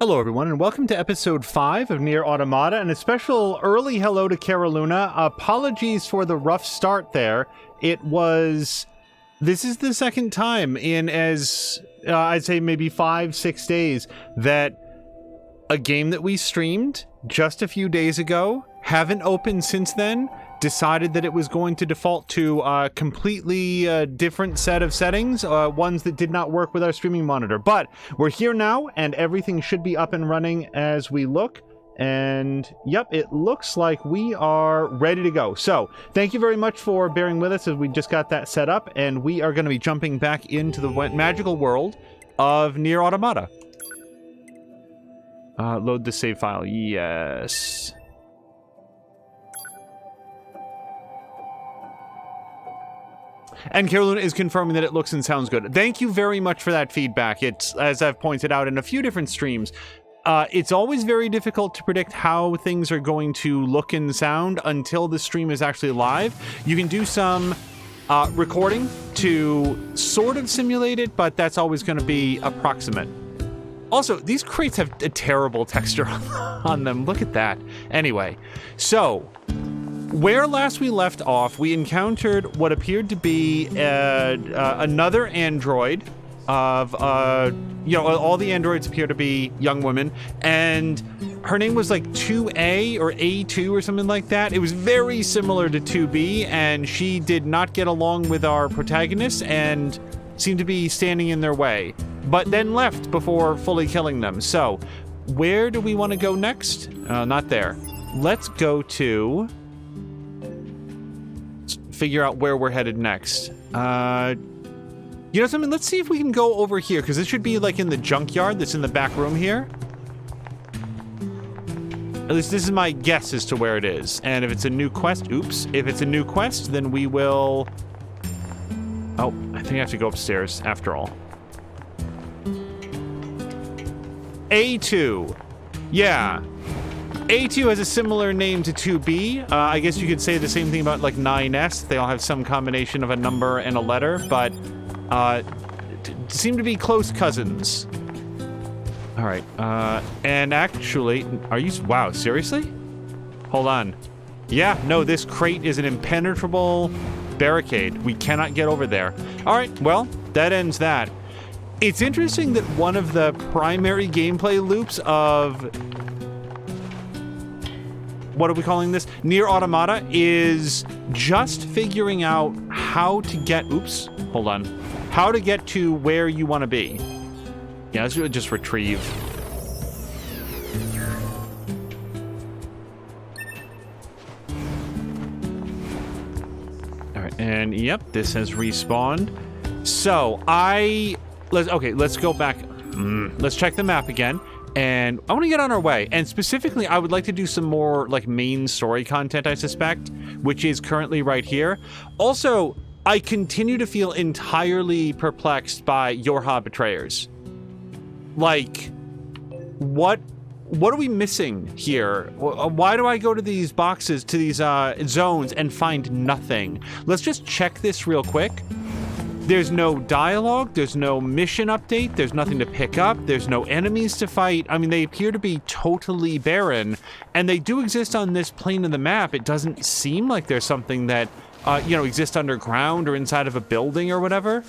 Hello everyone, and welcome to episode 5 of NieR Automata, and a special early hello to Caroluna. Apologies for the rough start there. This is the second time in I'd say maybe 5-6 days that a game that we streamed just a few days ago, haven't opened since then, decided that it was going to default to a completely different set of settings, ones that did not work with our streaming monitor. But we're here now, and everything should be up and running as we look. And yep, it looks like we are ready to go. So thank you very much for bearing with us as we just got that set up, and we are going to be jumping back into the magical world of NieR Automata. Load the save file. Yes. And Caroluna is confirming that it looks and sounds good. Thank you very much for that feedback. It's, as I've pointed out in a few different streams, it's always very difficult to predict how things are going to look and sound until the stream is actually live. You can do some recording to sort of simulate it, but that's always going to be approximate. Also, these crates have a terrible texture on them. Look at that. Anyway, so where last we left off, we encountered what appeared to be another android of, all the androids appear to be young women, and her name was like 2A or A2 or something like that. It was very similar to 2B, and she did not get along with our protagonists and seemed to be standing in their way, but then left before fully killing them. So, where do we want to go next? Not there. Let's go to... figure out where we're headed next. You know something? Let's see if we can go over here, because this should be like in the junkyard that's in the back room here. At least this is my guess as to where it is. And if it's a new quest, if it's a new quest, then we will... Oh, I think I have to go upstairs after all. A2. Yeah. A2 has a similar name to 2B. I guess you could say the same thing about like 9S. They all have some combination of a number and a letter, but seem to be close cousins. All right. And actually, wow, seriously? Hold on. Yeah, no, this crate is an impenetrable barricade. We cannot get over there. All right, well, that ends that. It's interesting that one of the primary gameplay loops of... what are we calling this? NieR Automata is just figuring out how to get... hold on. How to get to where you want to be. Yeah, let's just retrieve. Alright, and yep, this has respawned. So, let's go back. Let's check the map again. And I want to get on our way. And specifically, I would like to do some more, like, main story content, I suspect, which is currently right here. Also, I continue to feel entirely perplexed by Yorha betrayers. Like, what are we missing here? Why do I go to these boxes, to these zones, and find nothing? Let's just check this real quick. There's no dialogue, there's no mission update, there's nothing to pick up, there's no enemies to fight. I mean, they appear to be totally barren, and they do exist on this plane of the map. It doesn't seem like there's something that, exists underground or inside of a building or whatever.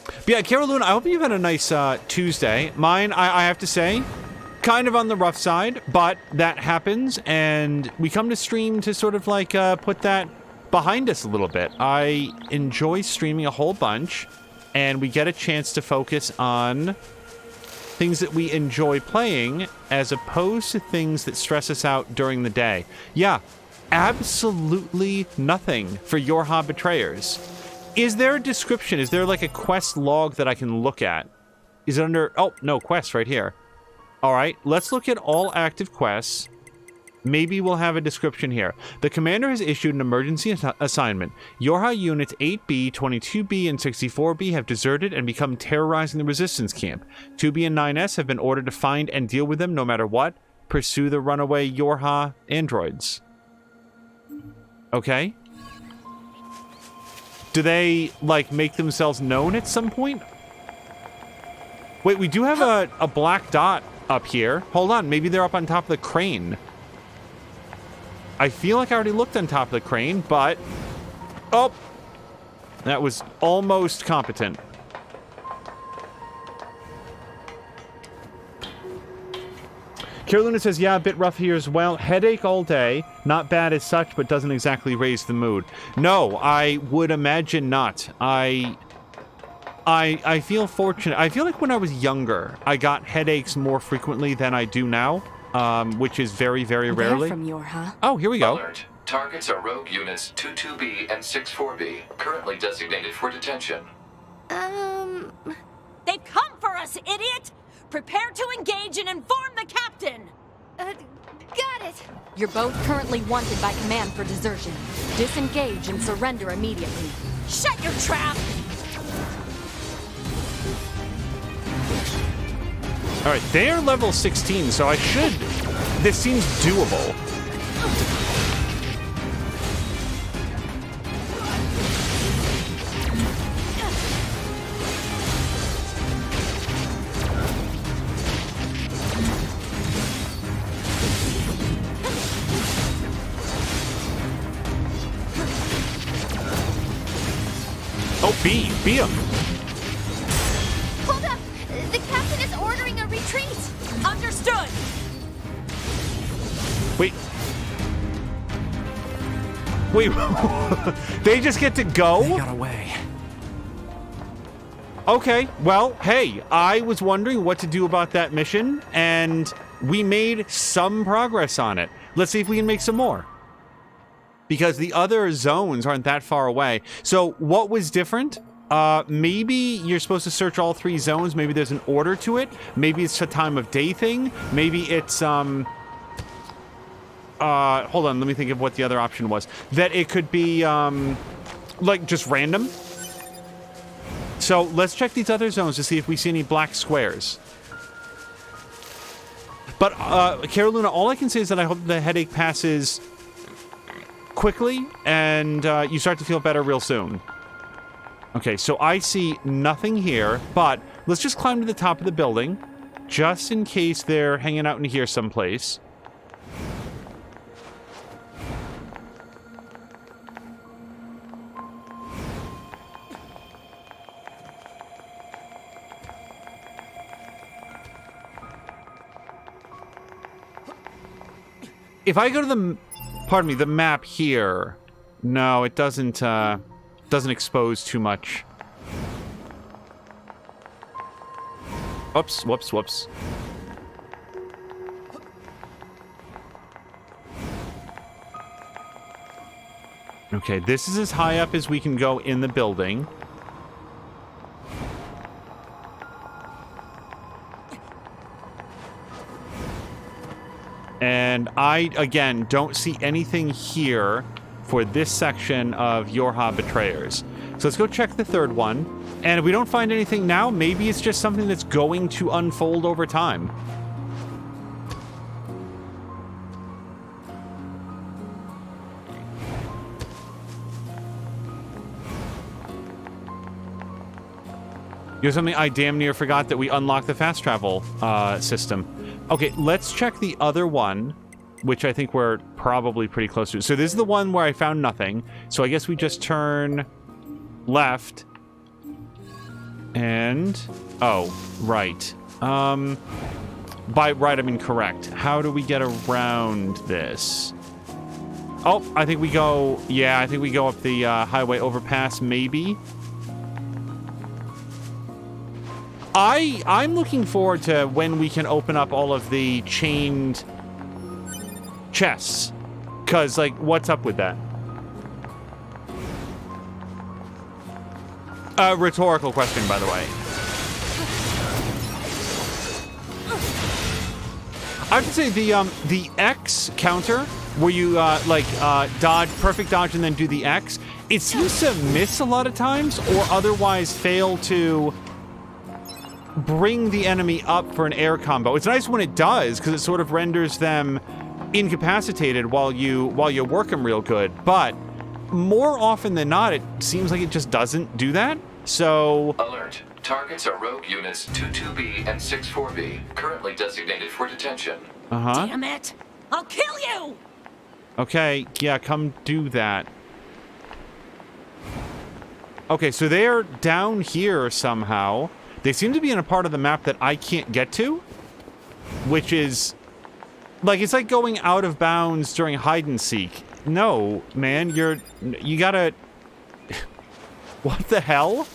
But yeah, Caroluna, I hope you've had a nice Tuesday. Mine, I have to say, kind of on the rough side, but that happens, and we come to stream to sort of like put that behind us a little bit. I enjoy streaming a whole bunch, and we get a chance to focus on things that we enjoy playing as opposed to things that stress us out during the day. Yeah, absolutely nothing for Yorha betrayers. Is there a description? Is there like a quest log that I can look at? Is it under... oh, no, quest right here. All right, let's look at all active quests. Maybe we'll have a description here. The commander has issued an emergency assignment. Yorha units 8B, 22B, and 64B have deserted and become terrorizing the resistance camp. 2B and 9S have been ordered to find and deal with them no matter what. Pursue the runaway Yorha androids. Okay. Do they, like, make themselves known at some point? Wait, we do have a black dot up here. Hold on, maybe they're up on top of the crane. I feel like I already looked on top of the crane, but... Oh! That was almost competent. Carolina says, yeah, a bit rough here as well. Headache all day. Not bad as such, but doesn't exactly raise the mood. No, I would imagine not. I feel fortunate. I feel like when I was younger, I got headaches more frequently than I do now, which is very, very rarely. They're from NieR, huh? Oh, here we go. Alert. Targets are rogue units 22B and 64B, currently designated for detention. They've come for us, idiot! Prepare to engage and inform the captain! Got it! You're both currently wanted by command for desertion. Disengage and surrender immediately. Shut your trap! Alright, they're level 16, so I should... This seems doable. Oh, B him. Hold up! The captain is ordering a retreat! Understood! Wait. They just get to go? They got away. Okay, well, hey, I was wondering what to do about that mission, and we made some progress on it. Let's see if we can make some more. Because the other zones aren't that far away. So what was different? Maybe you're supposed to search all 3 zones. Maybe there's an order to it. Maybe it's a time of day thing. Maybe it's, hold on, let me think of what the other option was. That it could be, like, just random. So let's check these other zones to see if we see any black squares. But, Carolina, all I can say is that I hope the headache passes quickly, and you start to feel better real soon. Okay, so I see nothing here, but let's just climb to the top of the building, just in case they're hanging out in here someplace. If I go to the... Pardon me, the map here. No, it doesn't expose too much. Whoops, whoops, whoops. Okay, this is as high up as we can go in the building. And I, again, don't see anything here for this section of Yorha Betrayers. So let's go check the third one. And if we don't find anything now, maybe it's just something that's going to unfold over time. You know something? I damn near forgot that we unlocked the fast travel system. Okay, let's check the other one, which I think we're probably pretty close to. So this is the one where I found nothing. So I guess we just turn left. And... oh, right. By right, I mean correct. How do we get around this? Oh, I think we go... yeah, I think we go up the highway overpass, maybe. I'm looking forward to when we can open up all of the chained chests. Because, like, what's up with that? Rhetorical question, by the way. I have to say, the X counter, where you, dodge, perfect dodge, and then do the X, it seems to miss a lot of times, or otherwise fail to bring the enemy up for an air combo. It's nice when it does, because it sort of renders them incapacitated while you work them real good, but more often than not, it seems like it just doesn't do that. So... Alert. Targets are rogue units 22B and 64B, currently designated for detention. Uh-huh. Damn it! I'll kill you! Okay, yeah, come do that. Okay, so they're down here somehow. They seem to be in a part of the map that I can't get to, which is... like, it's like going out of bounds during hide and seek. No, man, you gotta... What the hell?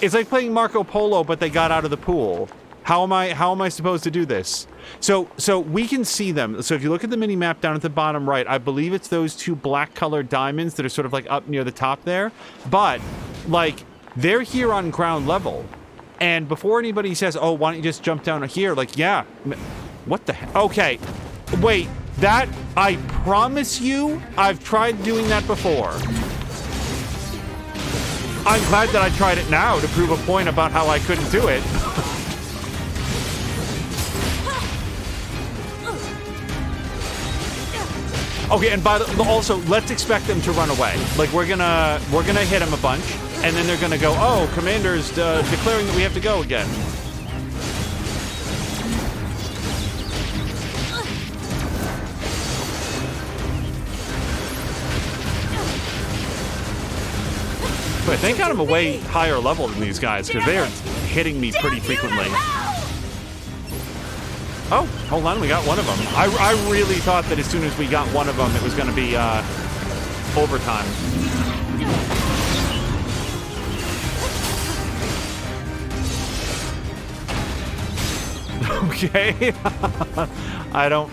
It's like playing Marco Polo, but they got out of the pool. How am I supposed to do this? So we can see them. So if you look at the mini map down at the bottom right, I believe it's those two black colored diamonds that are sort of like up near the top there. But like they're here on ground level. And before anybody says, "Oh, why don't you just jump down here?" Like, yeah. What the heck? Okay. Wait, that I promise you, I've tried doing that before. I'm glad that I tried it now to prove a point about how I couldn't do it. Okay, and also, let's expect them to run away. Like, we're gonna hit them a bunch, and then they're gonna go, "Oh, Commander's declaring that we have to go again." But thank God I'm a way higher level than these guys, because they are hitting me pretty frequently. Oh, hold on, we got one of them. I really thought that as soon as we got one of them, it was going to be overtime. Okay. I don't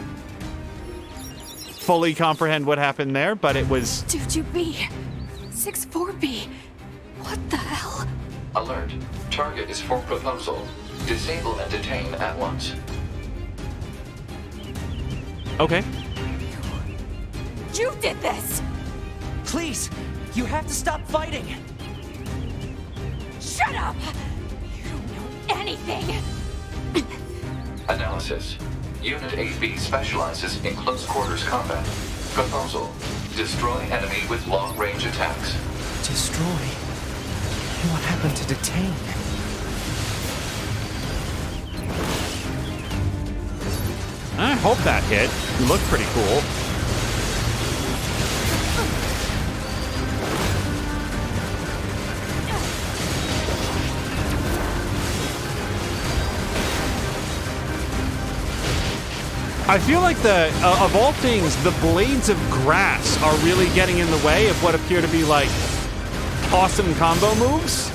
fully comprehend what happened there, but it was... 22B, 64B. What the hell? Alert. Target is for proposal. Disable and detain at once. Okay. You did this! Please, you have to stop fighting. Shut up! You don't know anything! Analysis. Unit 8B specializes in close quarters combat. Proposal. Destroy enemy with long-range attacks. Destroy? What happened to detain? I hope that hit. It looked pretty cool. I feel like of all things, the blades of grass are really getting in the way of what appear to be like awesome combo moves.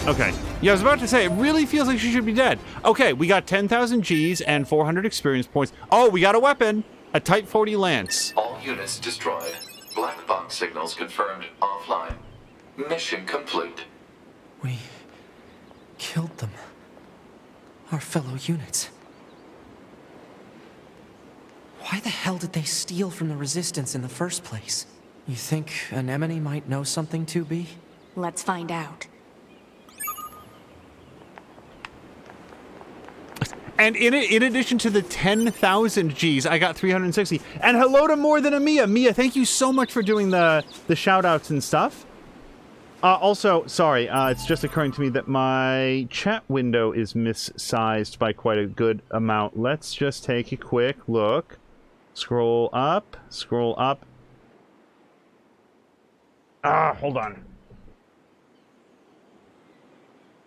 Okay. Yeah, I was about to say, it really feels like she should be dead. Okay, we got 10,000 Gs and 400 experience points. Oh, we got a weapon! A Type 40 Lance. All units destroyed. Black box signals confirmed offline. Mission complete. We killed them. Our fellow units. Why the hell did they steal from the Resistance in the first place? You think Anemone might know something, 2B? Let's find out. And in addition to the 10,000 Gs, I got 360. And hello to More Than a Mia. Mia, thank you so much for doing the shout-outs and stuff. Also, sorry, it's just occurring to me that my chat window is missized by quite a good amount. Let's just take a quick look. Scroll up, scroll up. Hold on.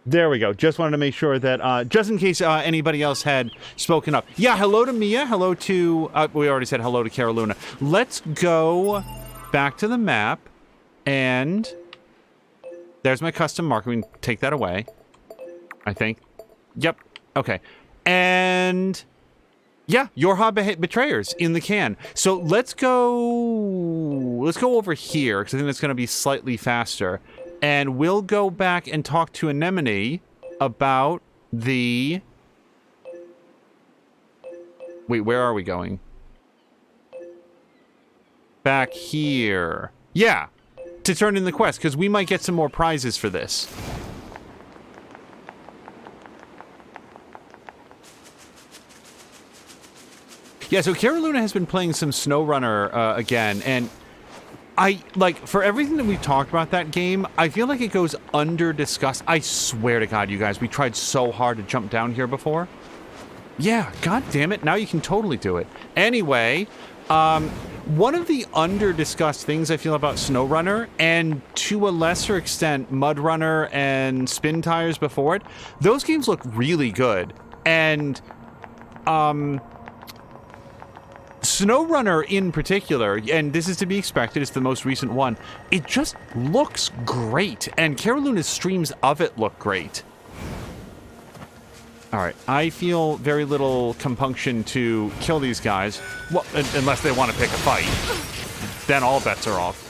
There we go. Just wanted to make sure that, just in case anybody else had spoken up. Yeah, hello to Mia. Hello to, we already said hello to Caroluna. Let's go back to the map, and there's my custom marker. We can take that away, I think. Yep. Okay. And yeah, Yorha Betrayers in the can. So let's go over here, because I think that's going to be slightly faster. And we'll go back and talk to Anemone about the Wait, where are we going? Back here. Yeah, to turn in the quest, because we might get some more prizes for this. Yeah, so Cara Luna has been playing some SnowRunner again, and for everything that we've talked about that game, I feel like it goes under-discussed. I swear to God, you guys, we tried so hard to jump down here before. Yeah, God damn it, now you can totally do it. Anyway, one of the under-discussed things I feel about SnowRunner, and to a lesser extent, MudRunner and Spin Tires before it, those games look really good. And, SnowRunner in particular, and this is to be expected, it's the most recent one, it just looks great, and Cara Luna's streams of it look great. Alright, I feel very little compunction to kill these guys, well, unless they want to pick a fight. Then all bets are off.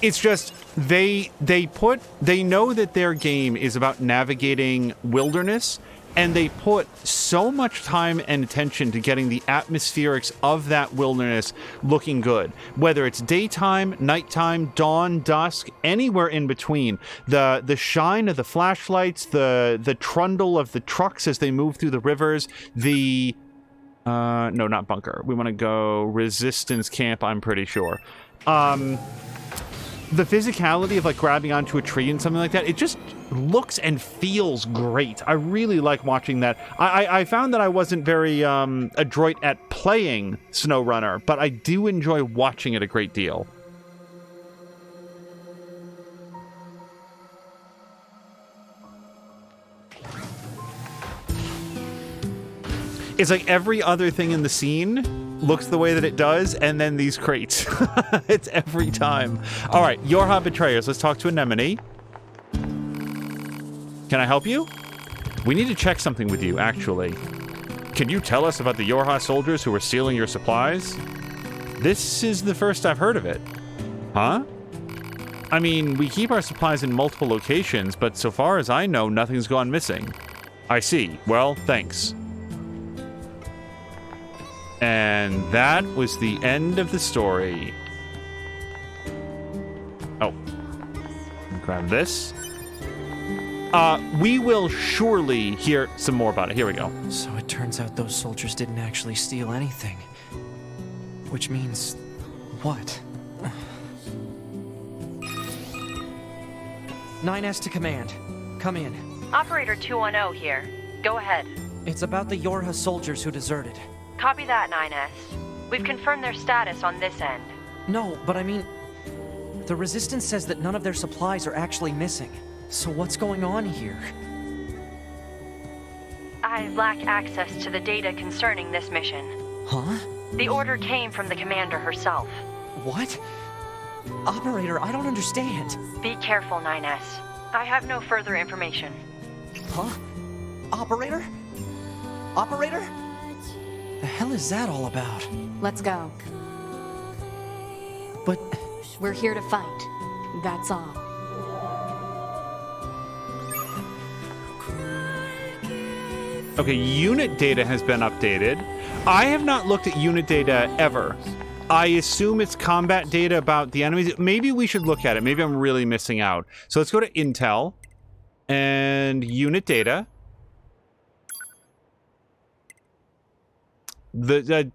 It's just, they know that their game is about navigating wilderness, and they put so much time and attention to getting the atmospherics of that wilderness looking good. Whether it's daytime, nighttime, dawn, dusk, anywhere in between. The shine of the flashlights, the trundle of the trucks as they move through the rivers, no, not bunker. We want to go resistance camp, I'm pretty sure. The physicality of, like, grabbing onto a tree and something like that, it just looks and feels great. I really like watching that. I found that I wasn't very adroit at playing SnowRunner, but I do enjoy watching it a great deal. It's like every other thing in the scene looks the way that it does, and then these crates. It's every time. All right, Yorha Betrayers. Let's talk to Anemone. Can I help you? We need to check something with you, actually. Can you tell us about the Yorha soldiers who were stealing your supplies? This is the first I've heard of it. Huh? I mean, we keep our supplies in multiple locations, but so far as I know, nothing's gone missing. I see. Well, thanks. And that was the end of the story. Oh. Grab this. We will surely hear some more about it. Here we go. So it turns out those soldiers didn't actually steal anything. Which means... what? 9S to command. Come in. Operator 210 here. Go ahead. It's about the Yorha soldiers who deserted. Copy that, 9S. We've confirmed their status on this end. No, but I mean... the Resistance says that none of their supplies are actually missing. So what's going on here? I lack access to the data concerning this mission. Huh? The order came from the commander herself. What? Operator, I don't understand. Be careful, 9S. I have no further information. Huh? Operator? Operator? The hell is that all about? Let's go. But... We're here to fight. That's all. Okay, unit data has been updated. I have not looked at unit data ever. I assume it's combat data about the enemies. Maybe we should look at it. Maybe I'm really missing out. So let's go to Intel and unit data. The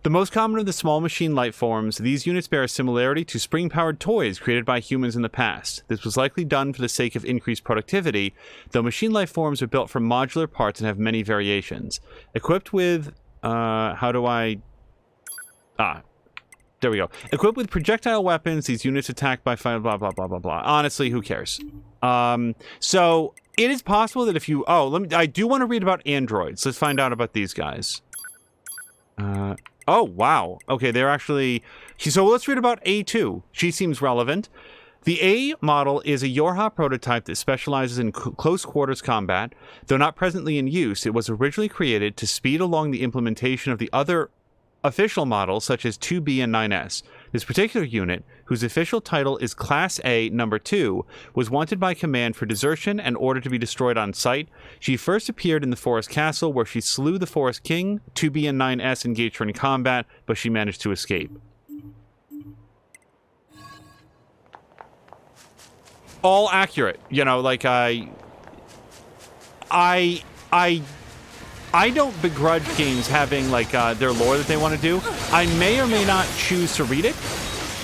most common of the small machine life forms, these units bear a similarity to spring-powered toys created by humans in the past. This was likely done for the sake of increased productivity, though machine life forms are built from modular parts and have many variations. Equipped with, there we go. Equipped with projectile weapons, these units attack by fire, blah, blah, blah, blah, blah. Honestly, who cares? So, it is possible that if you... I do want to read about androids. Let's find out about these guys. Oh, wow. Okay, they're actually... So let's read about A2. She seems relevant. The A model is a Yorha prototype that specializes in close quarters combat. Though not presently in use, it was originally created to speed along the implementation of the other official models such as 2B and 9S. This particular unit, whose official title is Class A Number 2, was wanted by command for desertion and ordered to be destroyed on sight. She first appeared in the Forest Castle, where she slew the Forest King. 2B and 9S engaged her in combat, but she managed to escape. All accurate, you know, like I don't begrudge games having like their lore that they want to do. I may or may not choose to read it,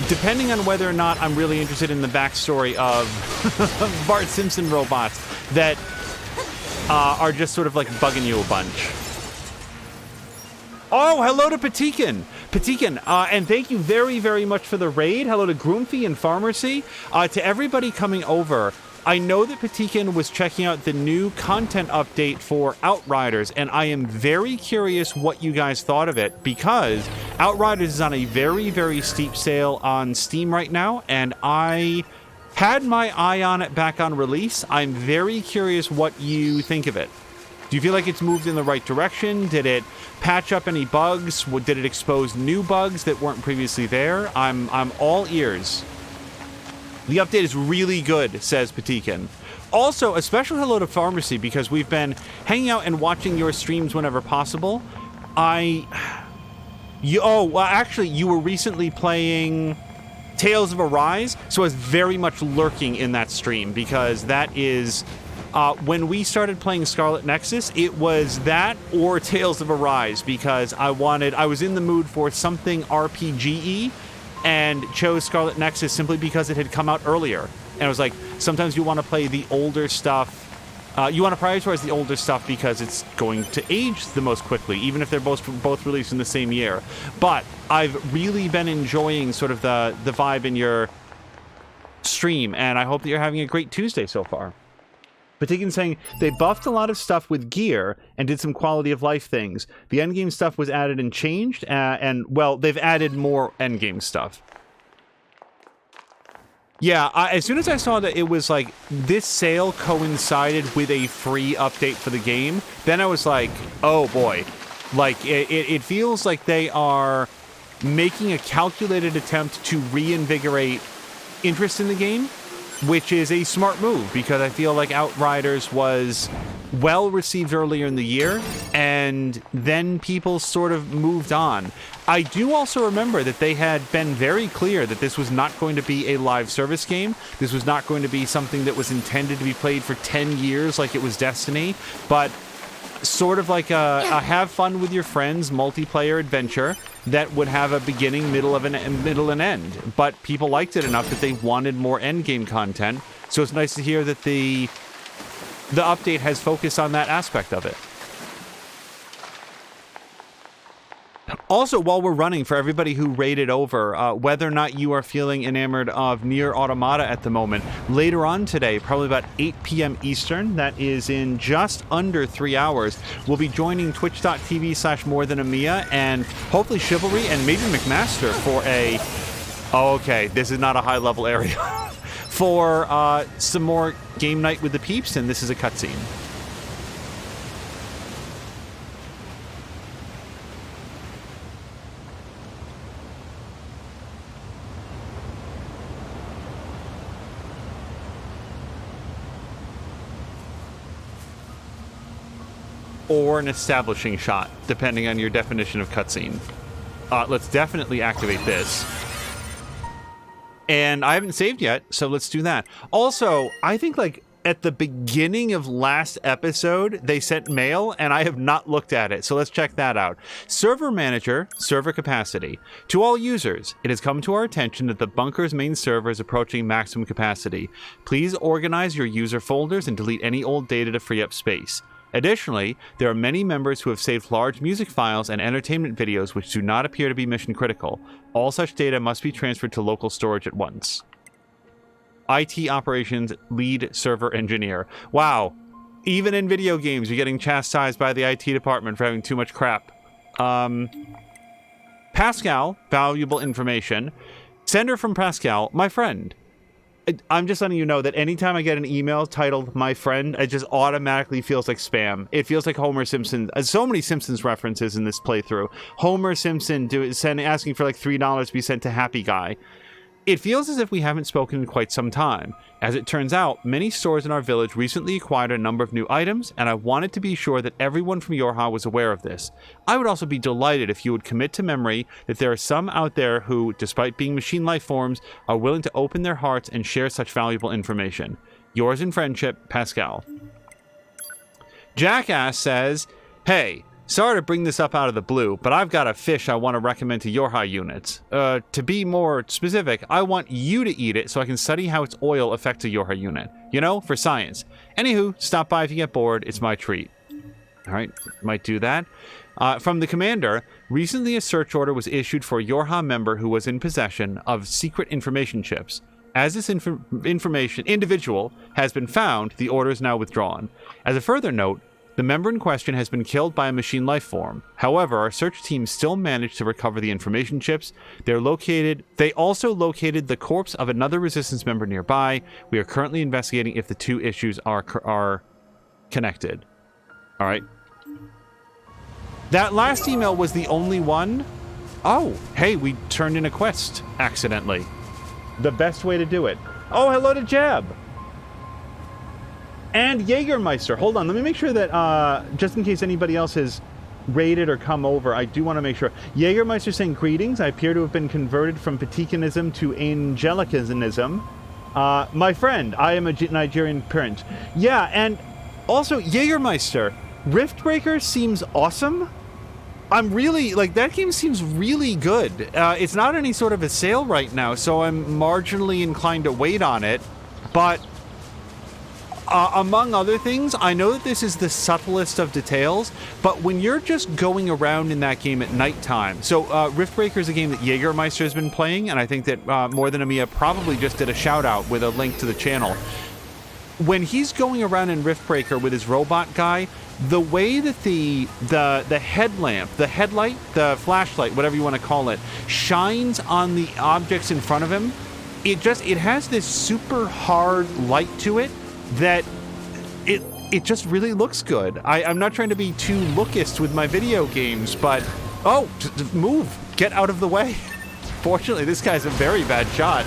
depending on whether or not I'm really interested in the backstory of Bart Simpson robots that are just sort of like bugging you a bunch. Oh, hello to Patikin. Patikin, and thank you very, very much for the raid. Hello to Groomfy and Pharmacy. To everybody coming over, I know that Patikin was checking out the new content update for Outriders, and I am very curious what you guys thought of it, because Outriders is on a very, very steep sale on Steam right now, and I had my eye on it back on release. I'm very curious what you think of it. Do you feel like it's moved in the right direction? Did it patch up any bugs? Did it expose new bugs that weren't previously there? I'm all ears. The update is really good, says Patikin. Also, a special hello to Pharmacy, because we've been hanging out and watching your streams whenever possible. You were recently playing Tales of Arise, so I was very much lurking in that stream, because that is... when we started playing Scarlet Nexus, it was that or Tales of Arise, because I was in the mood for something RPG-y, and chose Scarlet Nexus simply because it had come out earlier. And I was like, sometimes you want to play the older stuff. You want to prioritize the older stuff because it's going to age the most quickly, even if they're both released in the same year. But I've really been enjoying sort of the vibe in your stream, and I hope that you're having a great Tuesday so far. Patikin saying, they buffed a lot of stuff with gear and did some quality of life things. The endgame stuff was added and changed, well, they've added more endgame stuff. Yeah, as soon as I saw that it was like, this sale coincided with a free update for the game, then I was like, oh boy. Like, it feels like they are making a calculated attempt to reinvigorate interest in the game, which is a smart move, because I feel like Outriders was well received earlier in the year, and then people sort of moved on. I do also remember that they had been very clear that this was not going to be a live service game. This was not going to be something that was intended to be played for 10 years like it was Destiny, but sort of like a have fun with your friends multiplayer adventure that would have a beginning, middle, and end. But people liked it enough that they wanted more endgame content, so it's nice to hear that the update has focused on that aspect of it. Also, while we're running, for everybody who raided over, whether or not you are feeling enamored of NieR Automata at the moment, later on today, probably about 8 p.m. Eastern, that is in just under 3 hours, we'll be joining twitch.tv/morethanamiya and hopefully Chivalry and maybe McMaster for a... Oh, okay, this is not a high-level area. For some more game night with the peeps, and this is a cutscene. Or an establishing shot, depending on your definition of cutscene. Let's definitely activate this. And I haven't saved yet, so let's do that. Also, I think like at the beginning of last episode, they sent mail, and I have not looked at it, so let's check that out. Server manager, server capacity. To all users, it has come to our attention that the bunker's main server is approaching maximum capacity. Please organize your user folders and delete any old data to free up space. Additionally, there are many members who have saved large music files and entertainment videos which do not appear to be mission critical. All such data must be transferred to local storage at once. IT Operations Lead Server Engineer. Wow. Even in video games, you're getting chastised by the IT department for having too much crap. Pascal, valuable information. Sender from Pascal, my friend. I'm just letting you know that anytime I get an email titled "My Friend," it just automatically feels like spam. It feels like Homer Simpson. So many Simpsons references in this playthrough. Homer Simpson asking for like $3 to be sent to Happy Guy. It feels as if we haven't spoken in quite some time. As it turns out, many stores in our village recently acquired a number of new items, and I wanted to be sure that everyone from Yorha was aware of this. I would also be delighted if you would commit to memory that there are some out there who, despite being machine life forms, are willing to open their hearts and share such valuable information. Yours in friendship, Pascal. Jackass says, hey, sorry to bring this up out of the blue, but I've got a fish I want to recommend to Yorha units. To be more specific, I want you to eat it so I can study how its oil affects a Yorha unit. You know, for science. Anywho, stop by if you get bored. It's my treat. Alright, might do that. From the commander, recently a search order was issued for a Yorha member who was in possession of secret information chips. As this individual has been found, the order is now withdrawn. As a further note, the member in question has been killed by a machine life form. However, our search team still managed to recover the information chips. They also located the corpse of another resistance member nearby. We are currently investigating if the two issues are connected. All right. That last email was the only one. Oh, hey, we turned in a quest accidentally. The best way to do it. Oh, hello to Jeb. And Jägermeister. Hold on, let me make sure that, just in case anybody else has raided or come over, I do want to make sure. Jägermeister saying, greetings. I appear to have been converted from Vaticanism to Angelicanism. My friend, I am a Nigerian prince. Yeah, and also, Jägermeister, Riftbreaker seems awesome. I'm really, like, that game seems really good. It's not any sort of a sale right now, so I'm marginally inclined to wait on it. But among other things, I know that this is the subtlest of details, but when you're just going around in that game at nighttime, so Riftbreaker is a game that Jägermeister has been playing, and I think that More Than Amiya probably just did a shout out with a link to the channel. When he's going around in Riftbreaker with his robot guy, the way that the headlamp, the headlight, the flashlight, whatever you want to call it, shines on the objects in front of him, it has this super hard light to it that it just really looks good. I'm not trying to be too lookist with my video games, but oh, just move, get out of the way. Fortunately, this guy's a very bad shot.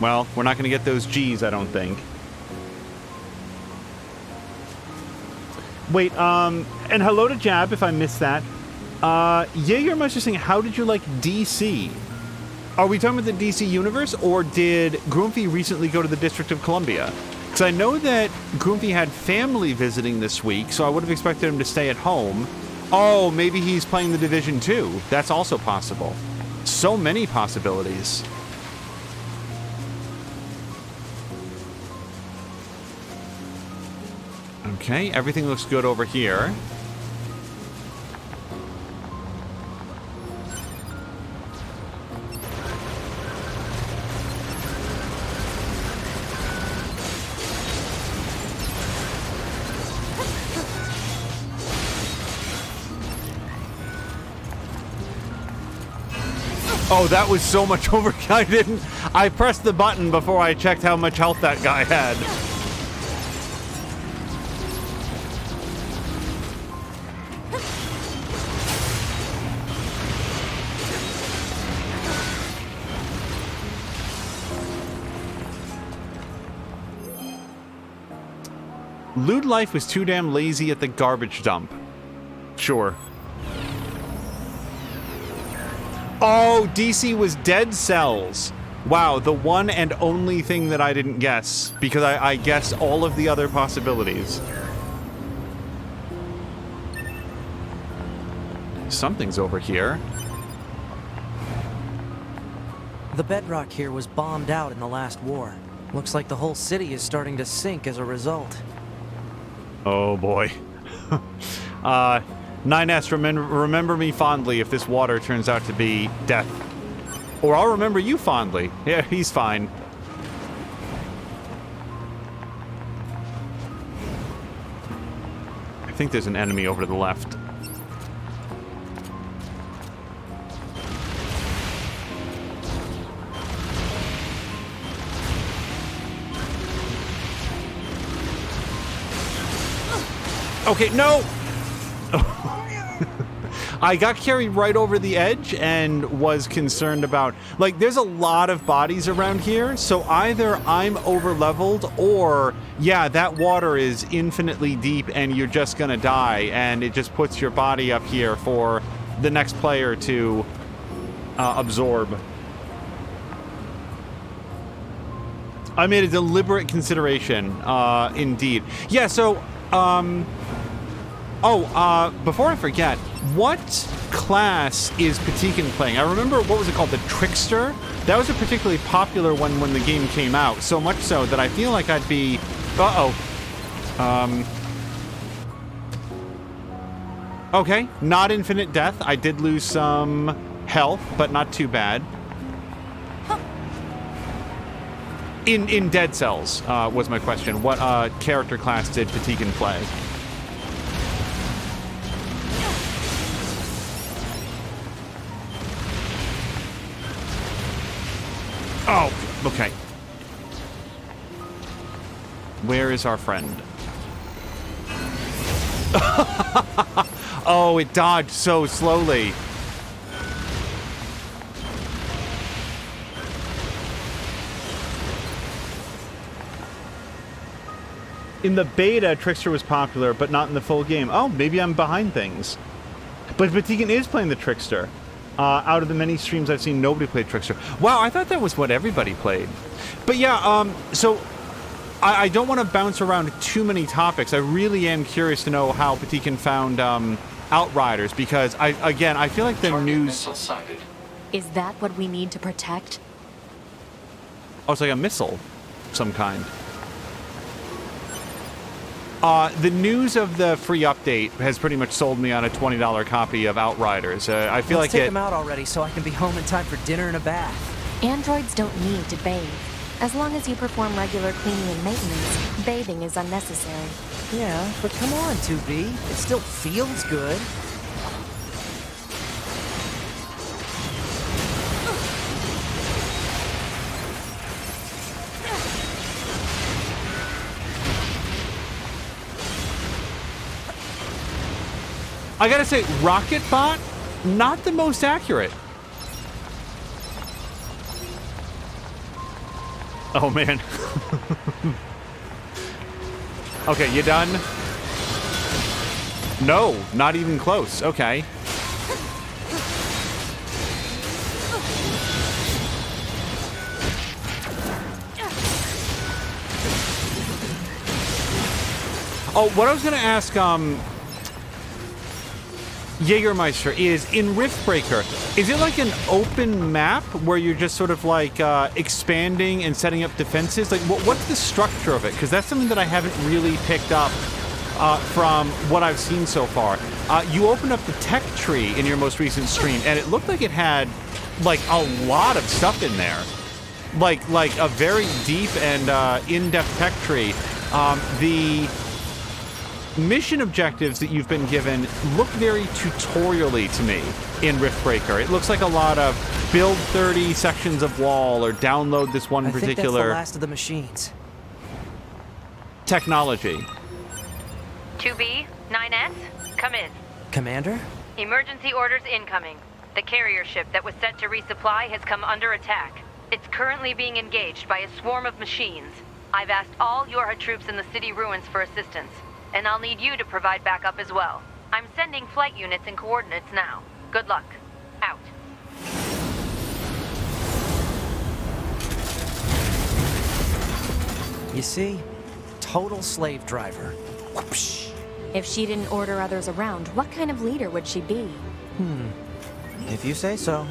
Well, we're not going to get those G's, I don't think. Wait, and hello to Jab, if I missed that. Jägermeister saying, how did you like DC? Are we talking about the DC universe, or did Groomfy recently go to the District of Columbia? Because I know that Groomfy had family visiting this week, so I would have expected him to stay at home. Oh, maybe he's playing The Division 2. That's also possible. So many possibilities. Okay, everything looks good over here. Oh, that was so much overkill. I pressed the button before I checked how much health that guy had. Lewd Life was too damn lazy at the garbage dump. Sure. Oh, DC was Dead Cells. Wow, the one and only thing that I didn't guess, because I guessed all of the other possibilities. Something's over here. The bedrock here was bombed out in the last war. Looks like the whole city is starting to sink as a result. Oh boy. 9S, remember me fondly if this water turns out to be death. Or I'll remember you fondly. Yeah, he's fine. I think there's an enemy over to the left. Okay, no! I got carried right over the edge and was concerned about, like, there's a lot of bodies around here, so either I'm over-leveled or, yeah, that water is infinitely deep and you're just gonna die, and it just puts your body up here for the next player to absorb. I made a deliberate consideration, indeed. Yeah, so, before I forget, what class is Patikin playing? I remember, what was it called? The Trickster? That was a particularly popular one when the game came out, so much so that I feel like I'd be... Okay, not infinite death. I did lose some health, but not too bad. In Dead Cells, was my question. What character class did Patikin play? Oh, okay. Where is our friend? Oh, it dodged so slowly. In the beta, Trickster was popular, but not in the full game. Oh, maybe I'm behind things. But Patikin is playing the Trickster. Out of the many streams I've seen, nobody played Trickster. Wow, I thought that was what everybody played. But yeah, so I don't want to bounce around too many topics. I really am curious to know how Patikin found Outriders, because I feel like the news... Is that what we need to protect? Oh, it's like a missile of some kind. The news of the free update has pretty much sold me on a $20 copy of Outriders. I feel Let's like take them out already so I can be home in time for dinner and a bath. Androids don't need to bathe. As long as you perform regular cleaning and maintenance, bathing is unnecessary. Yeah, but come on, 2B. It still feels good. I gotta say, Rocketbot, not the most accurate. Oh, man. Okay, you done? No, not even close. Okay. Oh, what I was gonna ask, Jägermeister, is in Riftbreaker, is it like an open map where you're just sort of like expanding and setting up defenses? Like, what's the structure of it? Because that's something that I haven't really picked up from what I've seen so far. You opened up the tech tree in your most recent stream, and it looked like it had like a lot of stuff in there, like a very deep and in-depth tech tree. The mission objectives that you've been given look very tutorially to me in Riftbreaker. It looks like a lot of build 30 sections of wall or download this one particular... I think that's the last of the machines. Technology. 2B, 9S, come in. Commander? Emergency orders incoming. The carrier ship that was set to resupply has come under attack. It's currently being engaged by a swarm of machines. I've asked all Yorha troops in the city ruins for assistance, and I'll need you to provide backup as well. I'm sending flight units and coordinates now. Good luck. Out. You see? Total slave driver. Whoopsh. If she didn't order others around, what kind of leader would she be? If you say so.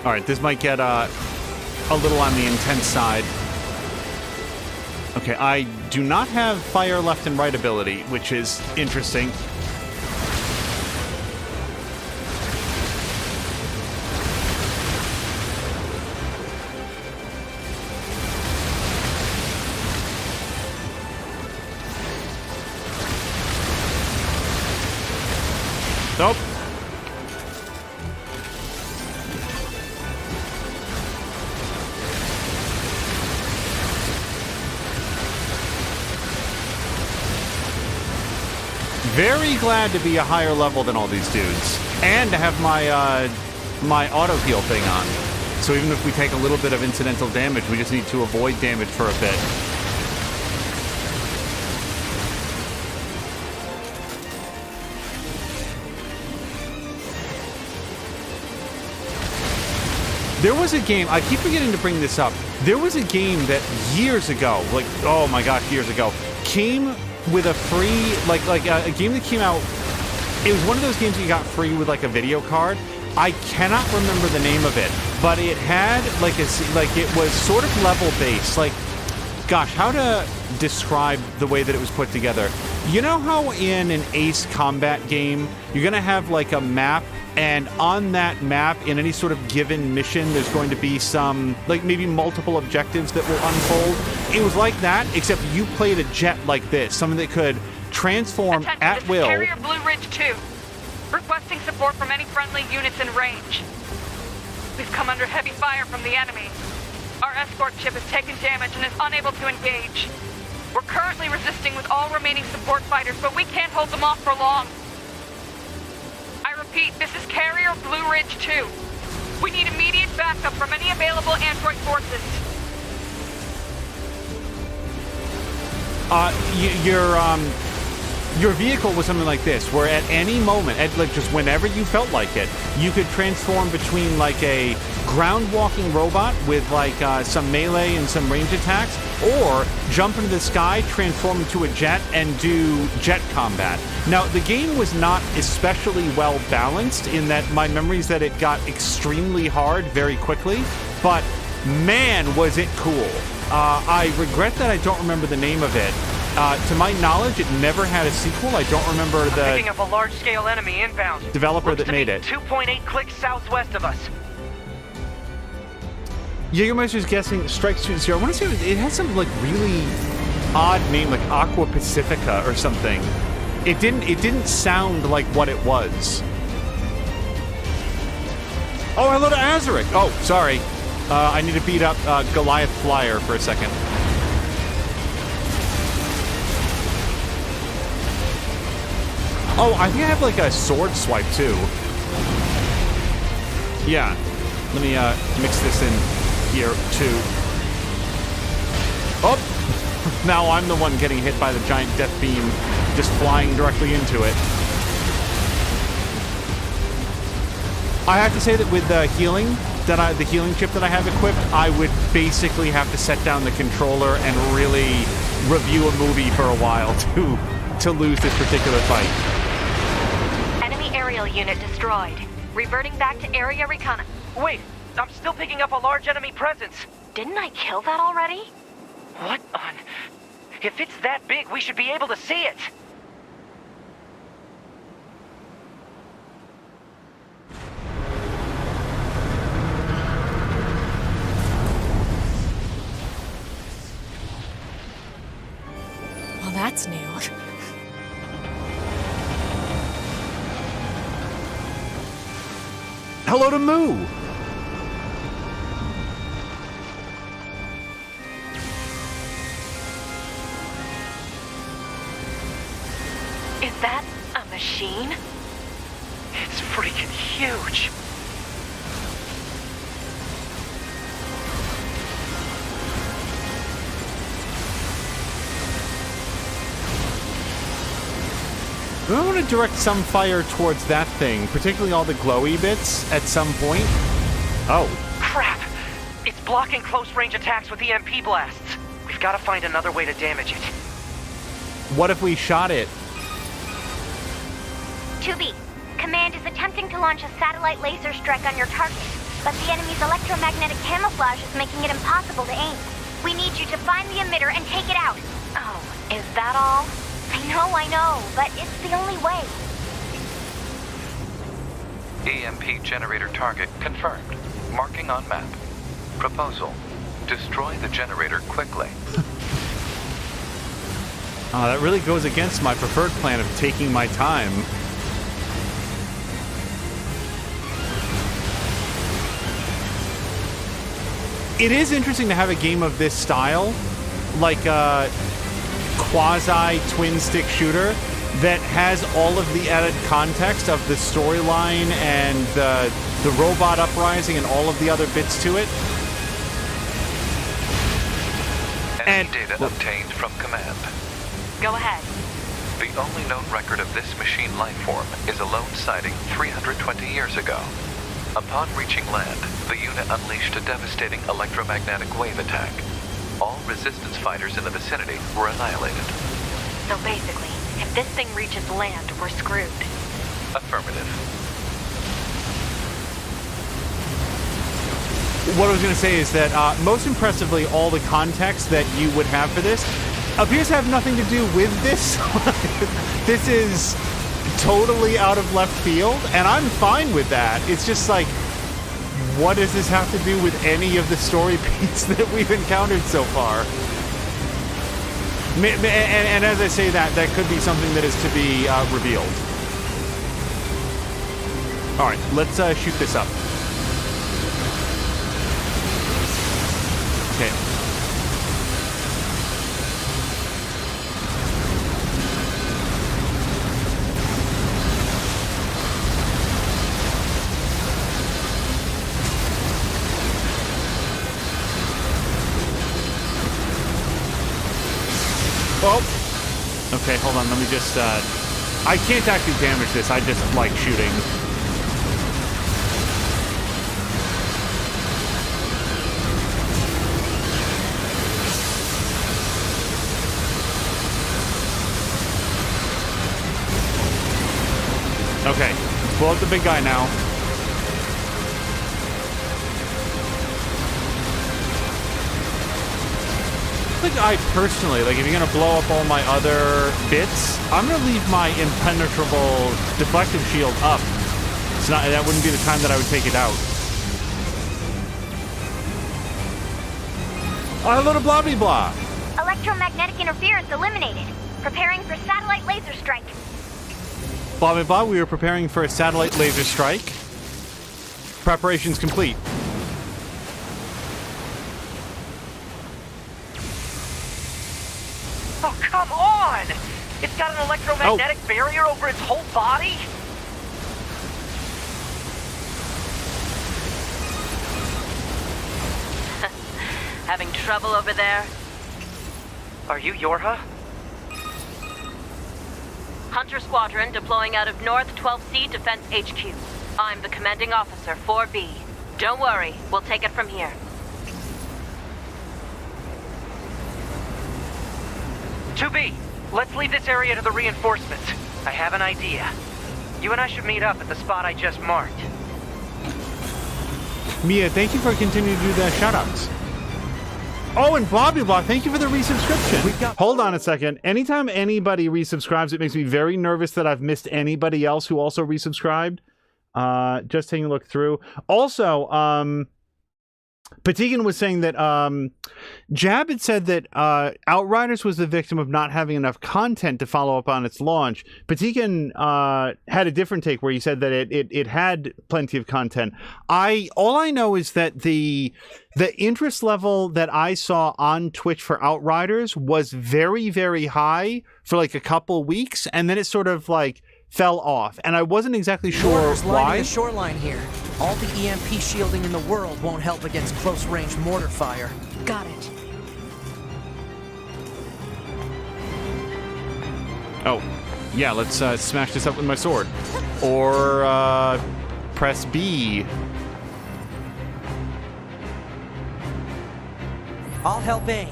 All right, this might get a little on the intense side. Okay, I do not have fire left and right ability, which is interesting. Nope. Very glad to be a higher level than all these dudes. And to have my, my auto heal thing on. So even if we take a little bit of incidental damage, we just need to avoid damage for a bit. There was a game, I keep forgetting to bring this up. There was a game that years ago, like, oh my gosh, years ago, came with a free, like a game that came out. It was one of those games that you got free with like a video card. I cannot remember the name of it, but it had like it was sort of level based. Like, gosh, how to describe the way that it was put together? You know how in an Ace Combat game, you're gonna have like a map, and on that map, in any sort of given mission, there's going to be some, like maybe multiple objectives that will unfold. It was like that, except you played a jet like this, something that could transform Attention, at this will. Is Carrier Blue Ridge 2. Requesting support from any friendly units in range. We've come under heavy fire from the enemy. Our escort ship has taken damage and is unable to engage. We're currently resisting with all remaining support fighters, but we can't hold them off for long. I repeat, this is Carrier Blue Ridge 2. We need immediate backup from any available android forces. Your vehicle was something like this, where at any moment, at like just whenever you felt like it, you could transform between like a ground-walking robot with like some melee and some range attacks, or jump into the sky, transform into a jet, and do jet combat. Now, the game was not especially well balanced in that my memory is that it got extremely hard very quickly, but man, was it cool. I regret that I don't remember the name of it. To my knowledge, it never had a sequel. I don't remember the picking up a large-scale enemy inbound. developer that made it. 2.8 clicks southwest of us. Jägermeister's guessing Strike Student Zero. I want to say it has some like really odd name, like Aqua Pacifica or something. It didn't sound like what it was. Oh, hello to Azaric. Oh, sorry. I need to beat up Goliath Flyer for a second. Oh, I think I have like a sword swipe too. Yeah. Let me mix this in here too. Oh! Now I'm the one getting hit by the giant death beam, just flying directly into it. I have to say that with the healing the healing chip that I have equipped, I would basically have to set down the controller and really review a movie for a while to lose this particular fight. Enemy aerial unit destroyed. Reverting back to area recon. Wait, I'm still picking up a large enemy presence. Didn't I kill that already? What on? If it's that big, we should be able to see it. Well, that's new. Hello to Moo! Is that a machine? It's freaking huge. I want to direct some fire towards that thing, particularly all the glowy bits at some point. Oh. Crap! It's blocking close-range attacks with EMP blasts. We've got to find another way to damage it. What if we shot it? 2B, Command is attempting to launch a satellite laser strike on your target, but the enemy's electromagnetic camouflage is making it impossible to aim. We need you to find the emitter and take it out. Oh, is that all? I know, but it's the only way. EMP generator target confirmed. Marking on map. Proposal. Destroy the generator quickly. Oh, that really goes against my preferred plan of taking my time. It is interesting to have a game of this style, like a quasi twin stick shooter, that has all of the added context of the storyline and the robot uprising and all of the other bits to it. Any data obtained from command. Go ahead. The only known record of this machine lifeform is a lone sighting 320 years ago. Upon reaching land, the unit unleashed a devastating electromagnetic wave attack. All resistance fighters in the vicinity were annihilated. So basically, if this thing reaches land, we're screwed. Affirmative. What I was going to say is that most impressively, all the context that you would have for this appears to have nothing to do with this. This is totally out of left field, and I'm fine with that. It's just like, what does this have to do with any of the story beats that we've encountered so far? And as I say that could be something that is to be revealed. All right, let's shoot this up. Okay. Oh. Okay, hold on. Let me just, I can't actually damage this. I just like shooting. Okay, let's blow up the big guy now. I personally, like, if you're gonna blow up all my other bits, I'm gonna leave my impenetrable deflective shield up. It's not, that wouldn't be the time that I would take it out. Oh, hello to Blobby Blah. Electromagnetic interference eliminated. Preparing for satellite laser strike. Blobby Blah, we are preparing for a satellite laser strike. Preparations complete. Oh, come on! It's got an electromagnetic barrier over its whole body? Having trouble over there? Are you Yorha? Hunter Squadron deploying out of North 12C Defense HQ. I'm the commanding officer, 4B. Don't worry, we'll take it from here. 2B, let's leave this area to the reinforcements. I have an idea. You and I should meet up at the spot I just marked. Mia, thank you for continuing to do the shoutouts. Oh, and Blobby Blah, thank you for the resubscription. Hold on a second. Anytime anybody resubscribes, it makes me very nervous that I've missed anybody else who also resubscribed. Just taking a look through. Also, Patigan was saying that Jab had said that Outriders was the victim of not having enough content to follow up on its launch. Patigan had a different take where he said that it had plenty of content. All I know is that the interest level that I saw on Twitch for Outriders was very, very high for like a couple weeks, and then it sort of like fell off, and I wasn't exactly sure Mortars lining why. the shoreline here. All the EMP shielding in the world won't help against close-range mortar fire. Got it. Oh, yeah, let's smash this up with my sword. Or press B. I'll help aim.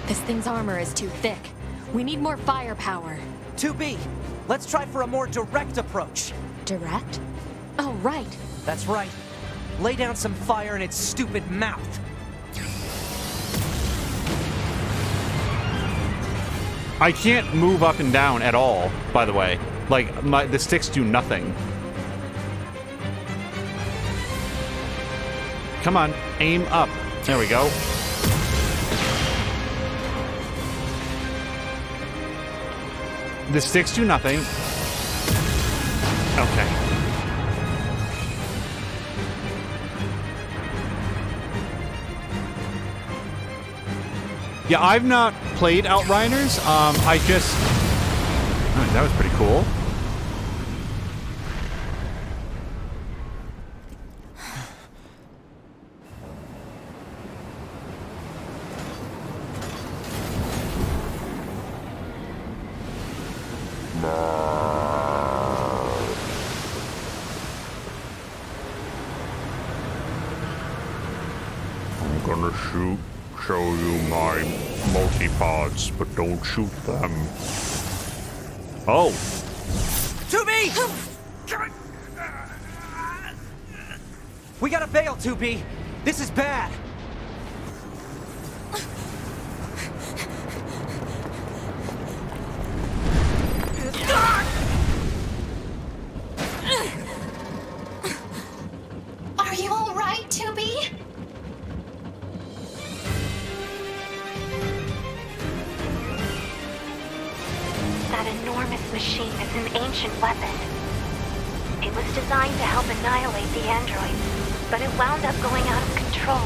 This thing's armor is too thick. We need more firepower. 2B, let's try for a more direct approach. Direct? Oh, right. That's right. Lay down some fire in its stupid mouth. I can't move up and down at all, by the way. Like, the sticks do nothing. Come on, aim up. There we go. The sticks do nothing. Okay. Yeah, I've not played Outriders. I just... Oh, that was pretty cool. I'm gonna show you my multi-pods, but don't shoot them. Oh. 2B! We gotta bail, 2B. This is bad. Are you all right, 2B? That enormous machine is an ancient weapon. It was designed to help annihilate the androids, but it wound up going out of control.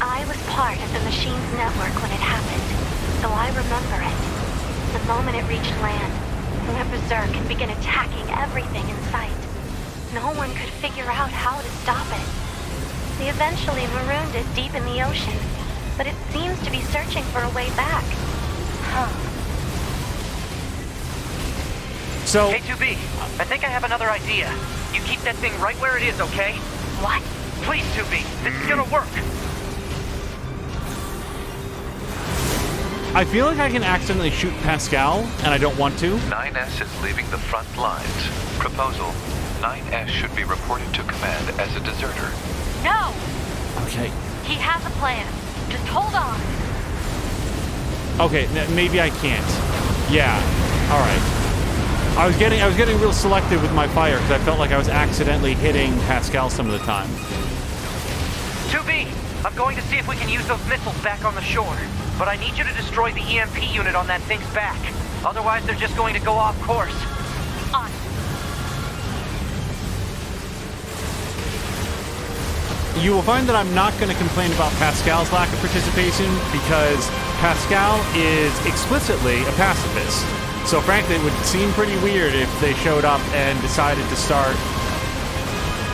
I was part of the machine's network when it happened, so I remember it. The moment it reached land, it went berserk and began attacking everything in sight. No one could figure out how to stop it. They eventually marooned it deep in the ocean, but it seems to be searching for a way back. Huh. So... Hey, 2B, I think I have another idea. You keep that thing right where it is, okay? What? Please, 2B, this is gonna work. I feel like I can accidentally shoot Pascal, and I don't want to. 9S is leaving the front lines. Proposal: 9S should be reported to command as a deserter. No! Okay. He has a plan. Just hold on. Okay, maybe I can't. Yeah. All right. I was getting real selective with my fire because I felt like I was accidentally hitting Pascal some of the time. 2B, I'm going to see if we can use those missiles back on the shore. But I need you to destroy the EMP unit on that thing's back. Otherwise, they're just going to go off course. On. You will find that I'm not going to complain about Pascal's lack of participation because Pascal is explicitly a pacifist. So frankly, it would seem pretty weird if they showed up and decided to start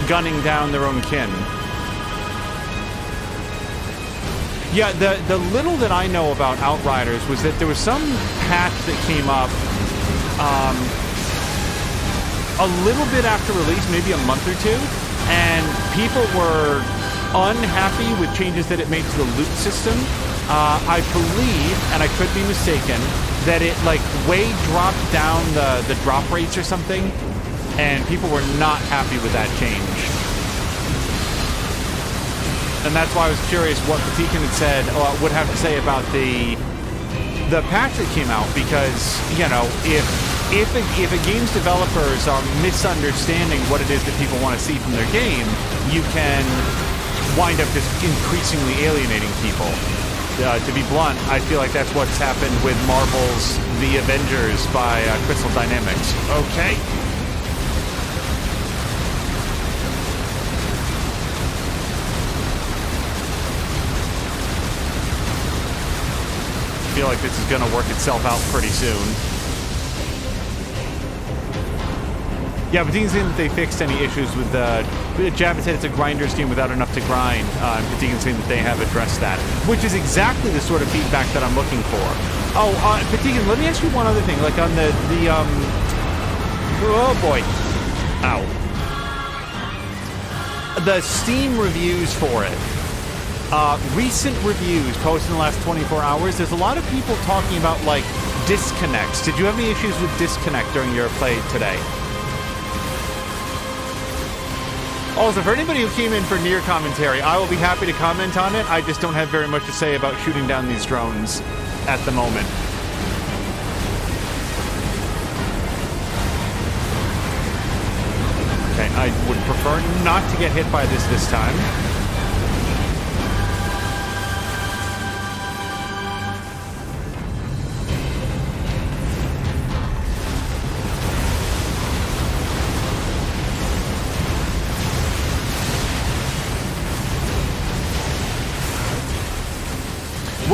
gunning down their own kin. Yeah, the little that I know about Outriders was that there was some patch that came up a little bit after release, maybe a month or two, and people were unhappy with changes that it made to the loot system. I believe, and I could be mistaken, that it like way dropped down the drop rates or something, and people were not happy with that change. And that's why I was curious what Patikin had said, or would have to say about the patch that came out, because, you know, if a game's developers are misunderstanding what it is that people want to see from their game, you can wind up just increasingly alienating people. To be blunt, I feel like that's what's happened with Marvel's The Avengers by Crystal Dynamics. Okay. I feel like this is going to work itself out pretty soon. Yeah, but Dean's saying that they fixed any issues with the... Javin said it's a grinder's game without enough to grind. Dean's saying that they have addressed that, which is exactly the sort of feedback that I'm looking for. Oh, Patikin, let me ask you one other thing. Like on oh boy. Ow. The Steam reviews for it. Recent reviews posted in the last 24 hours, there's a lot of people talking about, like, disconnects. Did you have any issues with disconnect during your play today? Also, for anybody who came in for NieR commentary, I will be happy to comment on it. I just don't have very much to say about shooting down these drones at the moment. Okay, I would prefer not to get hit by this time.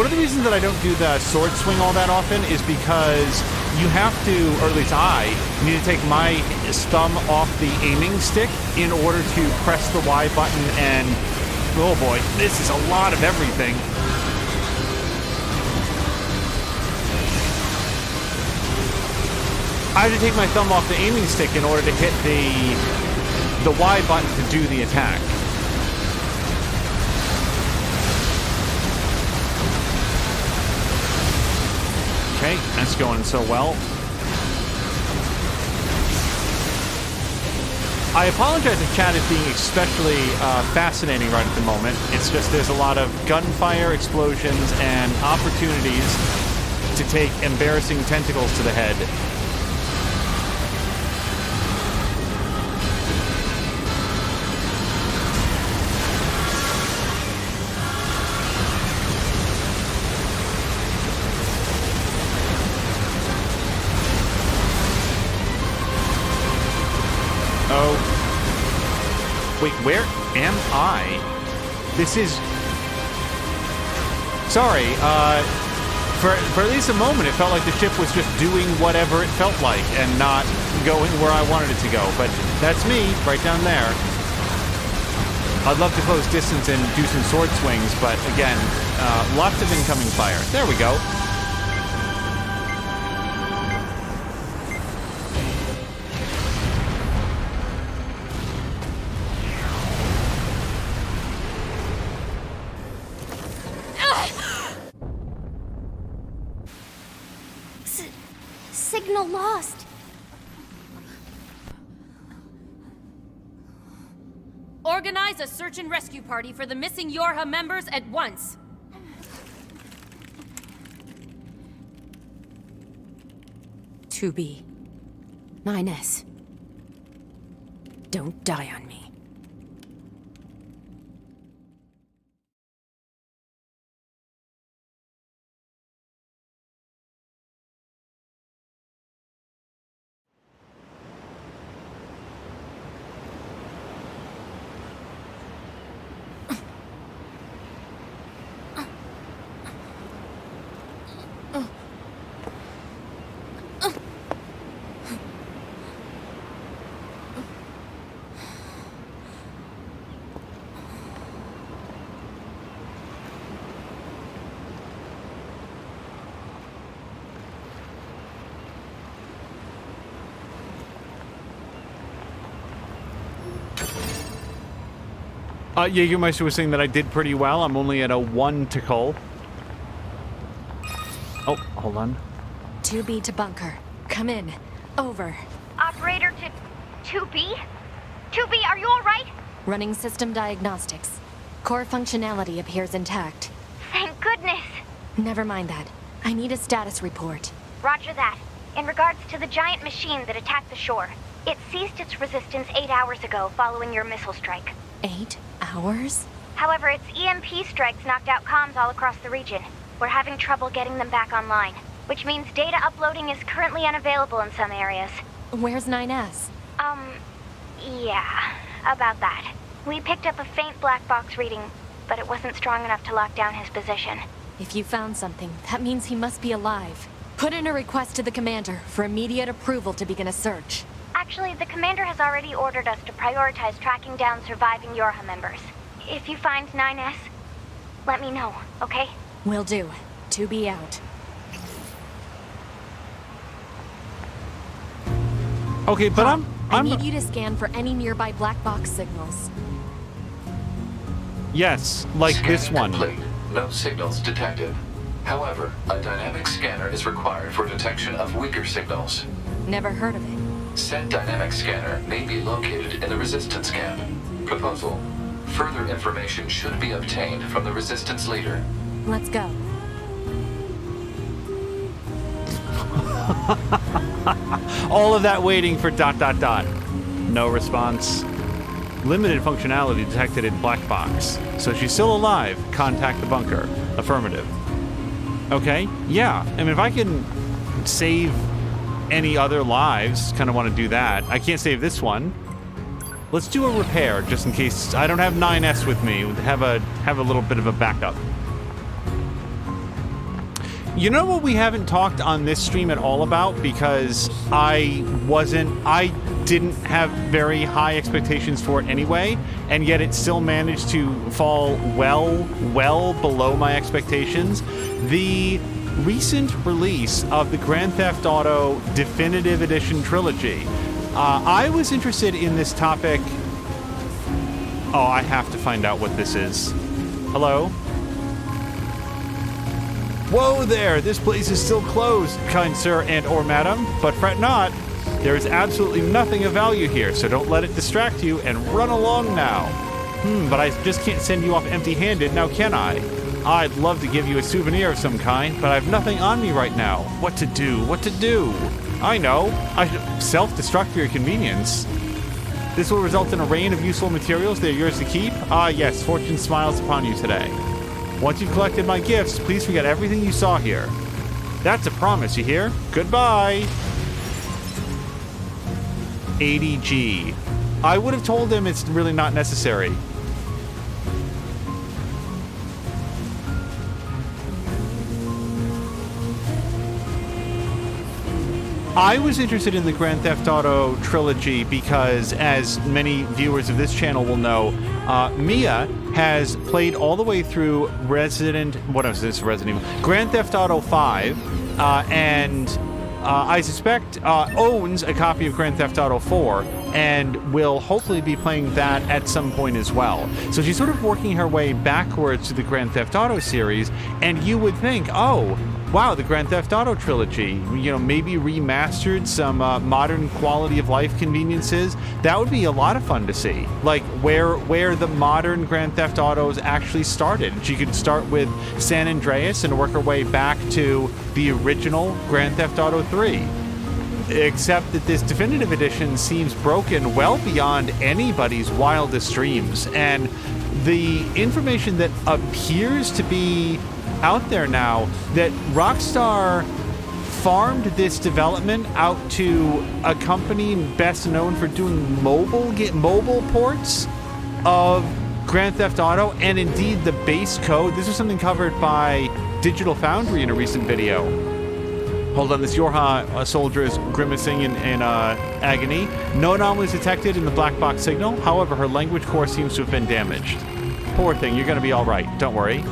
One of the reasons that I don't do the sword swing all that often is because you have to, or at least I, need to take my thumb off the aiming stick in order to press the Y button and, oh boy, this is a lot of everything. I have to take my thumb off the aiming stick in order to hit the Y button to do the attack. Okay, that's going so well. I apologize if chat is being especially fascinating right at the moment. It's just there's a lot of gunfire, explosions, and opportunities to take embarrassing tentacles to the head. Wait, where am I? This is... Sorry, for at least a moment it felt like the ship was just doing whatever it felt like and not going where I wanted it to go. But that's me, right down there. I'd love to close distance and do some sword swings, but again, lots of incoming fire. There we go. Signal lost. Organize a search and rescue party for the missing Yorha members at once. To be 9S. Don't die on me. Jägermeister was saying that I did pretty well. I'm only at a 1 to cull. Oh, hold on. 2B to bunker. Come in. Over. Operator to 2B? 2B, are you alright? Running system diagnostics. Core functionality appears intact. Thank goodness. Never mind that. I need a status report. Roger that. In regards to the giant machine that attacked the shore, it ceased its resistance 8 hours ago following your missile strike. 8 hours? However, its EMP strikes knocked out comms all across the region. We're having trouble getting them back online, which means data uploading is currently unavailable in some areas. Where's 9S? Yeah, about that. We picked up a faint black box reading, but it wasn't strong enough to lock down his position. If you found something, that means he must be alive. Put in a request to the commander for immediate approval to begin a search. Actually, the commander has already ordered us to prioritize tracking down surviving Yorha members. If you find 9S, let me know, okay? Will do. 2B out. Okay, but I need you to scan for any nearby black box signals. Yes, like Scanning this one. complete. No signals detected. However, a dynamic scanner is required for detection of weaker signals. Never heard of it. Said dynamic scanner may be located in the resistance camp. Proposal. Further information should be obtained from the resistance leader. Let's go. All of that waiting for ... No response. Limited functionality detected in black box. So she's still alive. Contact the bunker. Affirmative. Okay, yeah. I mean, if I can save any other lives, kind of want to do that. I can't save this one. Let's do a repair, just in case I don't have 9S with me. Have a little bit of a backup. You know what we haven't talked on this stream at all about, because I didn't have very high expectations for it anyway, and yet it still managed to fall well below my expectations. The recent release of the Grand Theft Auto Definitive Edition Trilogy. I was interested in this topic. Oh, I have to find out what this is. Hello? Whoa there! This place is still closed, kind sir and or madam, but fret not. There is absolutely nothing of value here, so don't let it distract you and run along now. But I just can't send you off empty-handed, now can I? I'd love to give you a souvenir of some kind, but I have nothing on me right now. What to do? What to do? I know. I should self-destruct for your convenience. This will result in a rain of useful materials that are yours to keep. Ah, yes, fortune smiles upon you today. Once you've collected my gifts, please forget everything you saw here. That's a promise, you hear? Goodbye. 80G. I would have told him it's really not necessary. I was interested in the Grand Theft Auto trilogy because, as many viewers of this channel will know, Mia has played all the way through Grand Theft Auto 5, and I suspect owns a copy of Grand Theft Auto 4, and will hopefully be playing that at some point as well. So she's sort of working her way backwards to the Grand Theft Auto series, and you would think, oh, wow, the Grand Theft Auto trilogy, you know, maybe remastered, some modern quality of life conveniences. That would be a lot of fun to see. Like where the modern Grand Theft Autos actually started. She could start with San Andreas and work her way back to the original Grand Theft Auto 3. Except that this definitive edition seems broken well beyond anybody's wildest dreams. And the information that appears to be out there now, that Rockstar farmed this development out to a company best known for doing mobile ports of Grand Theft Auto, and indeed the base code. This was something covered by Digital Foundry in a recent video. Hold on, this Yorha soldier is grimacing in agony. No anomalies detected in the black box signal. However, her language core seems to have been damaged. Poor thing, you're gonna be all right. Don't worry.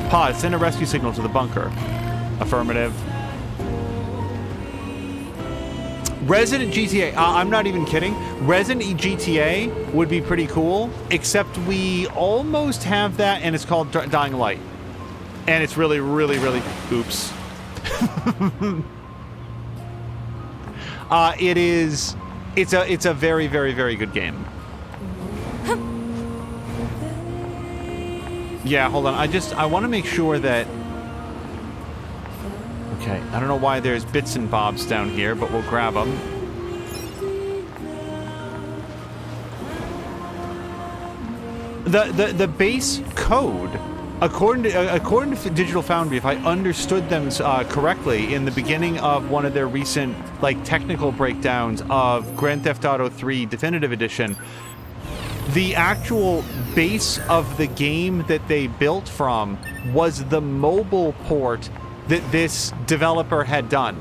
Pause. Send a rescue signal to the bunker. Affirmative. Resident GTA. I'm not even kidding. Resident GTA would be pretty cool, except we almost have that, and it's called Dying Light. And it's really, really, really... Oops. It's a very, very, very good game. Yeah, hold on. I want to make sure that... Okay, I don't know why there's bits and bobs down here, but we'll grab them. The base code, according to Digital Foundry, if I understood them correctly, in the beginning of one of their recent technical breakdowns of Grand Theft Auto 3 Definitive Edition, the actual base of the game that they built from was the mobile port that this developer had done.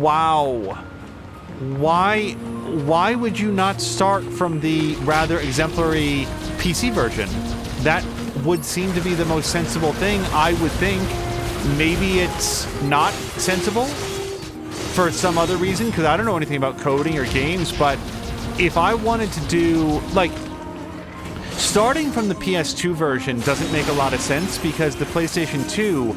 Wow. Why would you not start from the rather exemplary PC version? That would seem to be the most sensible thing. I would think maybe it's not sensible for some other reason, because I don't know anything about coding or games, but if I wanted to do, starting from the PS2 version doesn't make a lot of sense, because the PlayStation 2,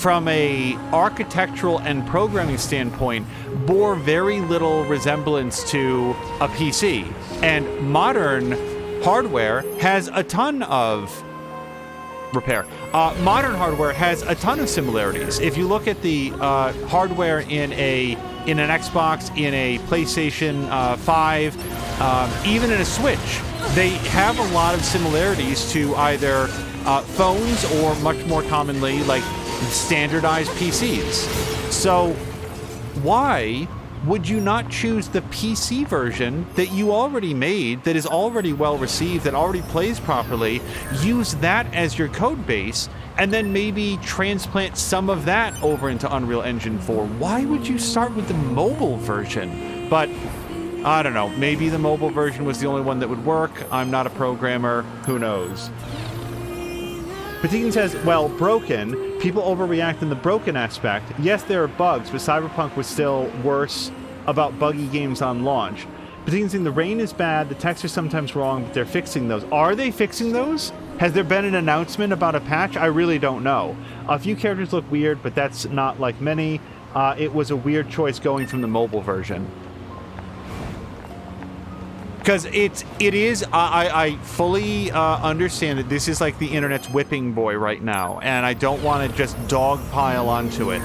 from a architectural and programming standpoint, bore very little resemblance to a PC. And modern hardware has a ton of modern hardware has a ton of similarities. If you look at the hardware in an Xbox, in a PlayStation 5, even in a Switch, they have a lot of similarities to either phones or, much more commonly, standardized PCs. So why would you not choose the PC version that you already made, that is already well received, that already plays properly, use that as your code base, and then maybe transplant some of that over into Unreal Engine 4? Why would you start with the mobile version? But I don't know, maybe the mobile version was the only one that would work. I'm not a programmer, who knows? Patikin says, well, broken. People overreact in the broken aspect. Yes, there are bugs, but Cyberpunk was still worse about buggy games on launch. Patikin saying the rain is bad, the texts are sometimes wrong, but they're fixing those. Are they fixing those? Has there been an announcement about a patch? I really don't know. A few characters look weird, but that's not like many. It was a weird choice going from the mobile version. Because I fully understand that this is like the internet's whipping boy right now, and I don't want to just dogpile onto it.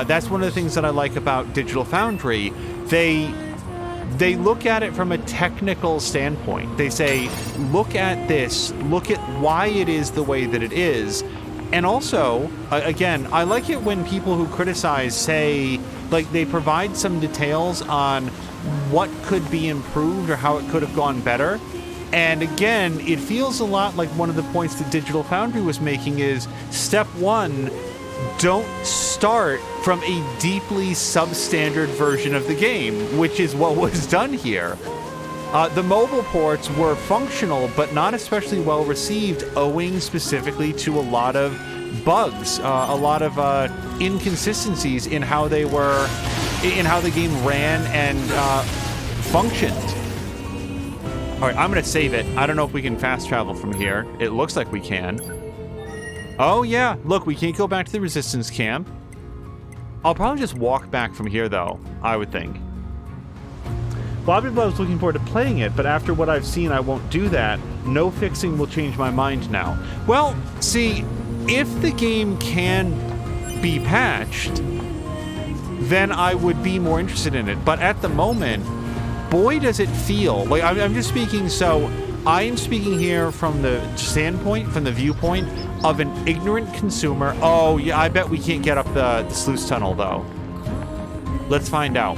That's one of the things that I like about Digital Foundry. They look at it from a technical standpoint. They say, look at this, look at why it is the way that it is. And also, again, I like it when people who criticize say, like, they provide some details on what could be improved or how it could have gone better. And again, it feels a lot like one of the points that Digital Foundry was making is, step one, don't start from a deeply substandard version of the game, which is what was done here. The mobile ports were functional, but not especially well received, owing specifically to a lot of bugs, a lot of inconsistencies in how they were, in how the game ran and functioned. All right, I'm gonna save it. I don't know if we can fast travel from here. It looks like we can. Oh yeah, look, we can't go back to the resistance camp. I'll probably just walk back from here though, I would think. Bobby Blood was looking forward to playing it, but after what I've seen, I won't do that. No fixing will change my mind now. Well, see, if the game can be patched, then I would be more interested in it. But at the moment, boy, does it feel like I'm just speaking. So I am speaking here from the standpoint, from the viewpoint of an ignorant consumer. Oh yeah, I bet we can't get up the sluice tunnel though. Let's find out.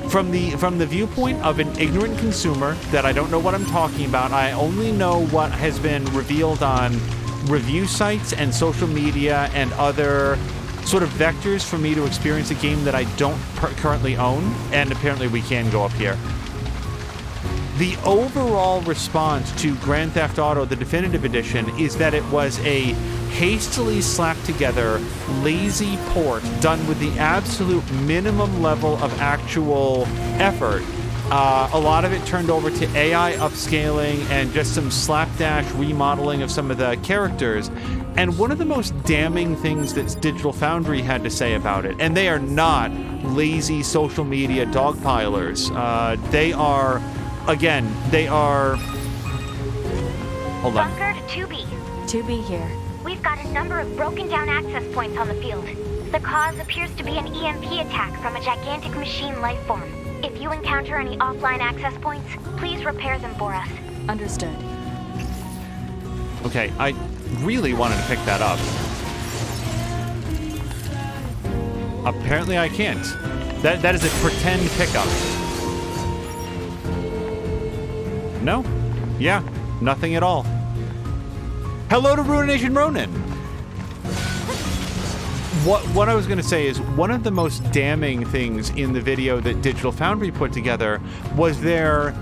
From the viewpoint of an ignorant consumer that I don't know what I'm talking about, I only know what has been revealed on review sites and social media and other sort of vectors for me to experience a game that I don't currently own, and apparently we can go up here. The overall response to Grand Theft Auto, the Definitive Edition, is that it was a hastily slapped together, lazy port done with the absolute minimum level of actual effort. A lot of it turned over to AI upscaling and just some slapdash remodeling of some of the characters. And one of the most damning things that Digital Foundry had to say about it, and they are not lazy social media dogpilers. They are, again, they are... Hold on. Bunker 2B. 2B here. We've got a number of broken down access points on the field. The cause appears to be an EMP attack from a gigantic machine lifeform. If you encounter any offline access points, please repair them for us. Understood. Okay, I really wanted to pick that up. Apparently I can't. That is a pretend pickup. No. Yeah, nothing at all. Hello to Ruination Ronin! What I was going to say is, one of the most damning things in the video that Digital Foundry put together was their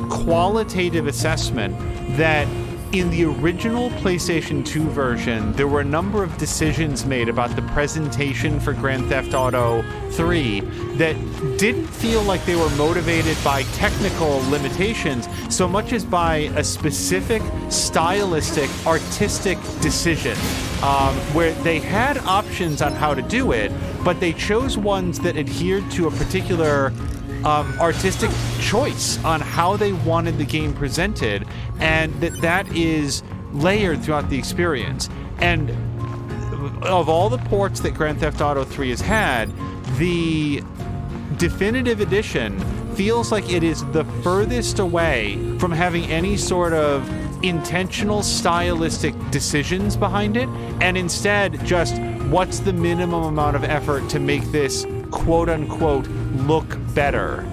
qualitative assessment that in the original PlayStation 2 version, there were a number of decisions made about the presentation for Grand Theft Auto 3 that didn't feel like they were motivated by technical limitations so much as by a specific stylistic, artistic decision, where they had options on how to do it, but they chose ones that adhered to a particular artistic choice on how they wanted the game presented, and that is layered throughout the experience. And of all the ports that Grand Theft Auto 3 has had, the Definitive Edition feels like it is the furthest away from having any sort of intentional stylistic decisions behind it, and instead just what's the minimum amount of effort to make this quote-unquote look better.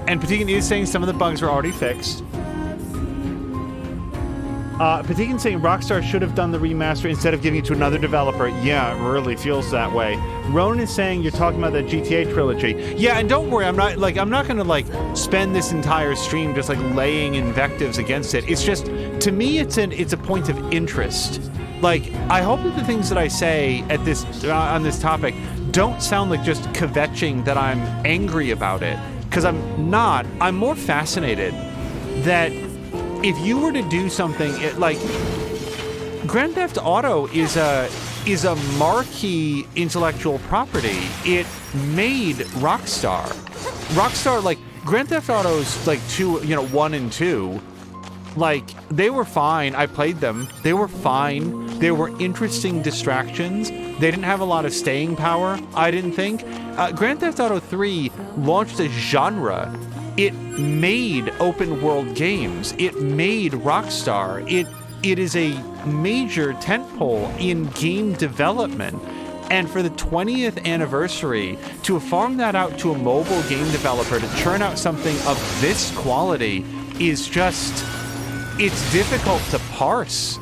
And Patigan is saying some of the bugs are already fixed. Patigan saying Rockstar should have done the remaster instead of giving it to another developer. Yeah, it really feels that way. Ronan is saying you're talking about the GTA Trilogy. Yeah, and don't worry, I'm not gonna spend this entire stream just laying invectives against it. It's just, to me, it's a point of interest. I hope that the things that I say at this on this topic don't sound like just kvetching that I'm angry about it, because I'm not. I'm more fascinated that if you were to do something Grand Theft Auto is a marquee intellectual property. It made Rockstar. Grand Theft Auto's 1 and 2. They were fine. I played them. They were fine. They were interesting distractions. They didn't have a lot of staying power, I didn't think. Grand Theft Auto 3 launched a genre. It made open world games. It made Rockstar. It is a major tentpole in game development. And for the 20th anniversary, to farm that out to a mobile game developer to churn out something of this quality is just, it's difficult to parse.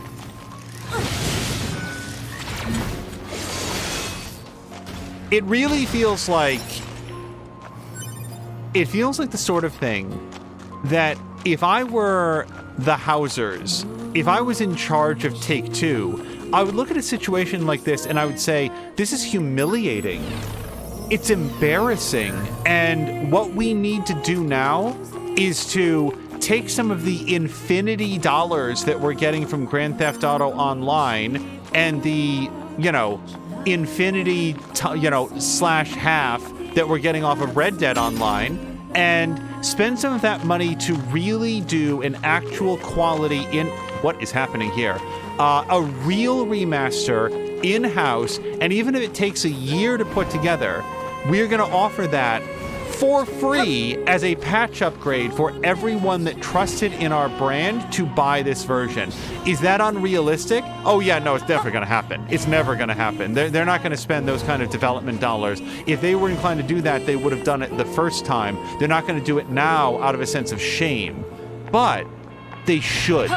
It really feels like, the sort of thing that if I were the Housers, if I was in charge of Take-Two, I would look at a situation like this and I would say, this is humiliating. It's embarrassing. And what we need to do now is to take some of the infinity dollars that we're getting from Grand Theft Auto Online and the, infinity, /half that we're getting off of Red Dead Online, and spend some of that money to really do an actual quality what is happening here? A real remaster in-house, and even if it takes a year to put together, we're going to offer that for free as a patch upgrade for everyone that trusted in our brand to buy this version. Is that unrealistic? Oh yeah, no, it's never going to happen. It's never going to happen. They're not going to spend those kind of development dollars. If they were inclined to do that, they would have done it the first time. They're not going to do it now out of a sense of shame. But they should.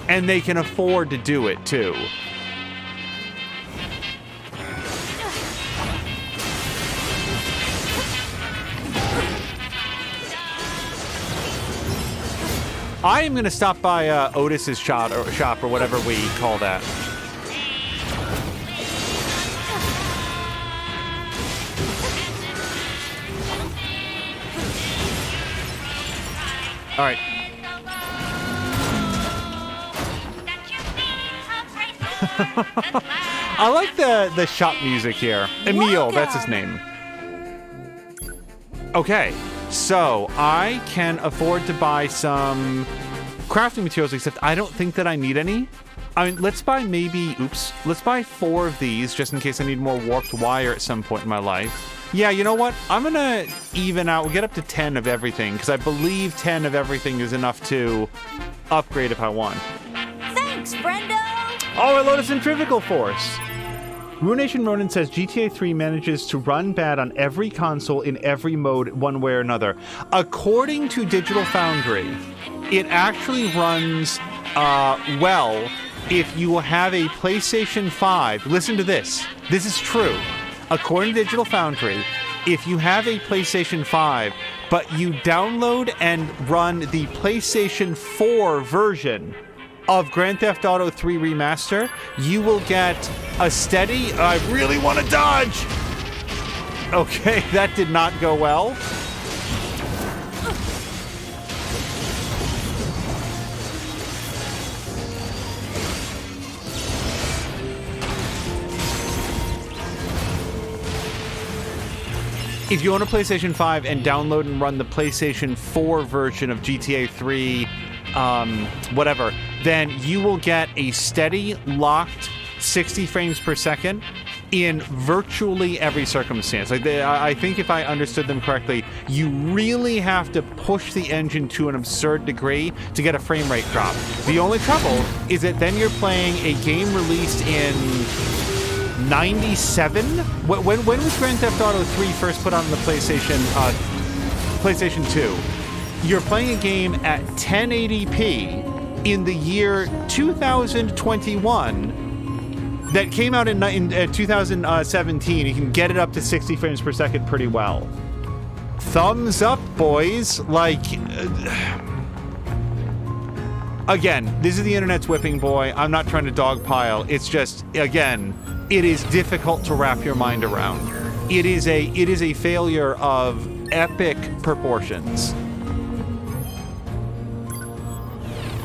And they can afford to do it too. I am going to stop by Otis's shop or whatever we call that. All right. I like the shop music here. Emil, that's his name. Okay. So, I can afford to buy some crafting materials, except I don't think that I need any. I mean, let's buy let's buy 4 of these, just in case I need more warped wire at some point in my life. Yeah, you know what? I'm gonna even out, we'll get up to 10 of everything, because I believe 10 of everything is enough to upgrade if I want. Thanks, Brendo! Oh, I loaded Centrifugal Force! Ruination Ronin says GTA 3 manages to run bad on every console in every mode one way or another. According to Digital Foundry, it actually runs well if you have a PlayStation 5. Listen to this. This is true. According to Digital Foundry, if you have a PlayStation 5, but you download and run the PlayStation 4 version of Grand Theft Auto 3 Remaster, you will get a steady... I really want to dodge! Okay, that did not go well. If you own a PlayStation 5 and download and run the PlayStation 4 version of GTA 3, whatever, then you will get a steady, locked 60 frames per second in virtually every circumstance. Like I think if I understood them correctly, you really have to push the engine to an absurd degree to get a frame rate drop. The only trouble is that then you're playing a game released in 97? When was Grand Theft Auto 3 first put on the PlayStation 2? You're playing a game at 1080p in the year 2021 that came out in 2017. You can get it up to 60 frames per second pretty well. Thumbs up, boys. Like, again, this is the internet's whipping boy. I'm not trying to dogpile. It's just, again, it is difficult to wrap your mind around. It is a failure of epic proportions.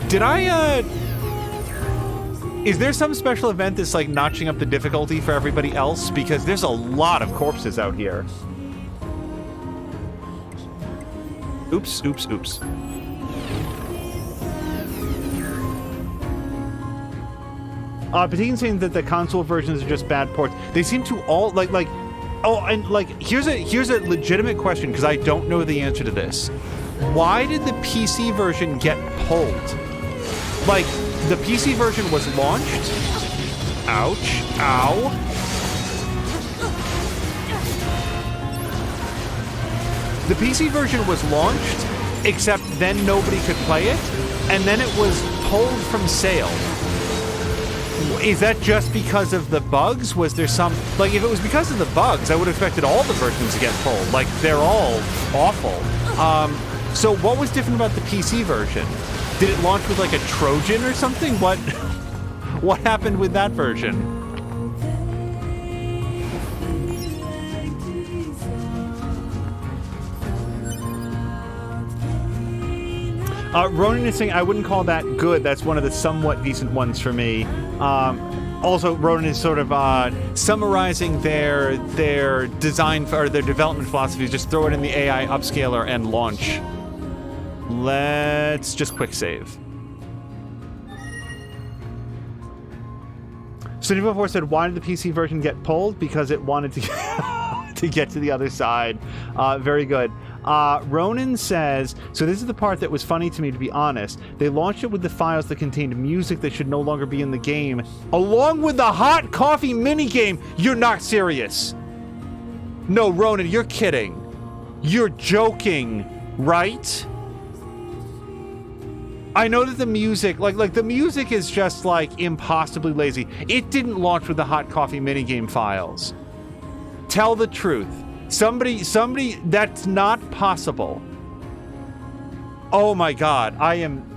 Did I, is there some special event that's like notching up the difficulty for everybody else? Because there's a lot of corpses out here. Oops, oops, oops. Patine saying that the console versions are just bad ports. They seem to all like oh, and like here's a legitimate question because I don't know the answer to this. Why did the PC version get pulled? Like, the PC version was launched. Ouch. Ow. The PC version was launched, except then nobody could play it, and then it was pulled from sale. Is that just because of the bugs? Was there some... Like, if it was because of the bugs, I would have expected all the versions to get pulled. Like, they're all awful. So what was different about the PC version? Did it launch with like a Trojan or something? What happened with that version? Ronan is saying, I wouldn't call that good. That's one of the somewhat decent ones for me. Also, Ronan is sort of summarizing their design or their development philosophy. Just throw it in the AI upscaler and launch. Let's just quick save. Cindy4 said, why did the PC version get pulled? Because it wanted to get to the other side. Very good. Ronan says, so this is the part that was funny to me, to be honest. They launched it with the files that contained music that should no longer be in the game, along with the hot coffee minigame. You're not serious. No, Ronan, you're kidding. You're joking, right? I know that the music, like the music is just like impossibly lazy. It didn't launch with the hot coffee minigame files. Tell the truth. Somebody, that's not possible. Oh my God, I am.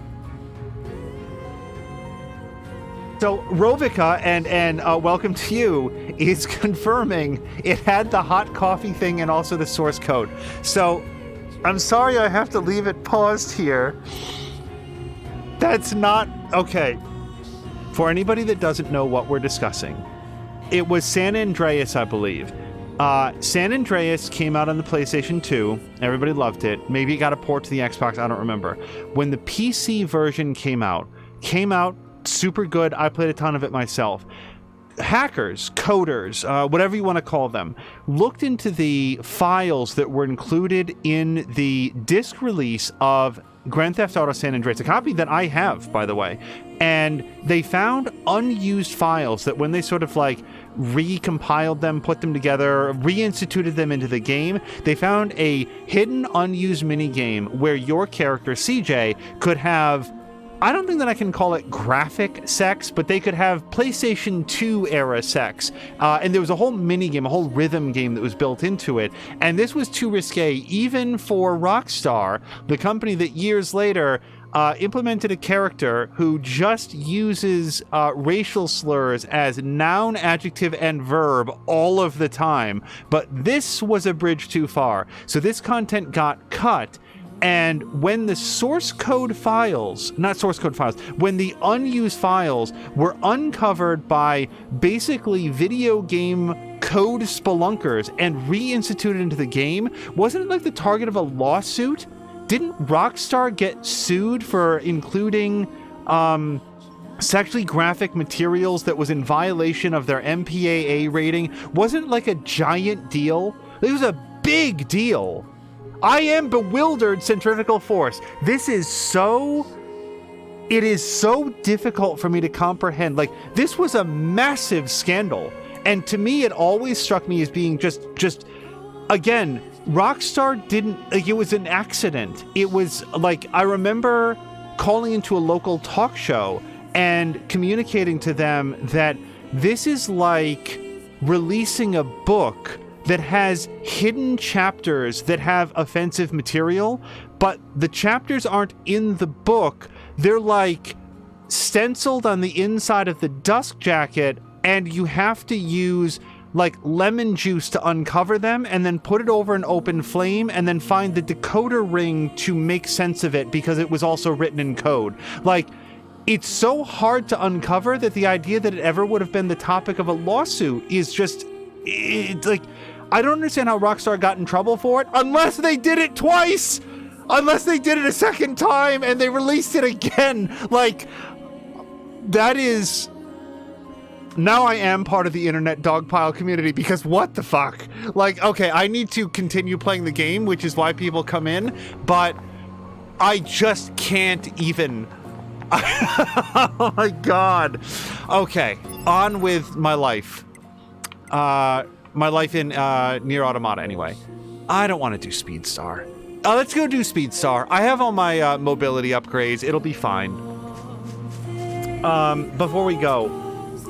So Rovica and welcome to you is confirming it had the hot coffee thing and also the source code. So I'm sorry I have to leave it paused here. That's not okay. For anybody that doesn't know what we're discussing, it was San Andreas, I believe. San Andreas came out on the PlayStation 2. Everybody loved it. Maybe it got a port to the Xbox. I don't remember. When the PC version came out super good. I played a ton of it myself. Hackers, coders, whatever you want to call them, looked into the files that were included in the disc release of Grand Theft Auto San Andreas, a copy that I have, by the way, and they found unused files that when they sort of like recompiled them, put them together, reinstituted them into the game, they found a hidden unused minigame where your character, CJ, could have, I don't think that I can call it graphic sex, but they could have PlayStation 2 era sex. And there was a whole minigame, a whole rhythm game that was built into it. And this was too risque, even for Rockstar, the company that years later implemented a character who just uses racial slurs as noun, adjective, and verb all of the time. But this was a bridge too far. So this content got cut. And when the source code files, when the unused files were uncovered by basically video game code spelunkers and reinstituted into the game, wasn't it like the target of a lawsuit? Didn't Rockstar get sued for including sexually graphic materials that was in violation of their MPAA rating wasn't like a giant deal. It was a big deal. I am bewildered, Centrifugal Force. This is so... It is so difficult for me to comprehend. Like, this was a massive scandal. And to me, it always struck me as being just again, Rockstar didn't, like, it was an accident. It was like, I remember calling into a local talk show and communicating to them that this is like releasing a book that has hidden chapters that have offensive material, but the chapters aren't in the book. They're like stenciled on the inside of the dust jacket, and you have to use like lemon juice to uncover them and then put it over an open flame and then find the decoder ring to make sense of it because it was also written in code. Like, it's so hard to uncover that the idea that it ever would have been the topic of a lawsuit is just, it's like, I don't understand how Rockstar got in trouble for it unless they did it twice. Unless they did it a second time and they released it again. Like, that is... Now I am part of the internet dogpile community because what the fuck? Like, okay, I need to continue playing the game, which is why people come in, but I just can't even... Oh my god. Okay, on with my life. My life in NieR Automata, anyway. I don't want to do Speedstar. Let's go do Speedstar. I have all my mobility upgrades. It'll be fine. Before we go,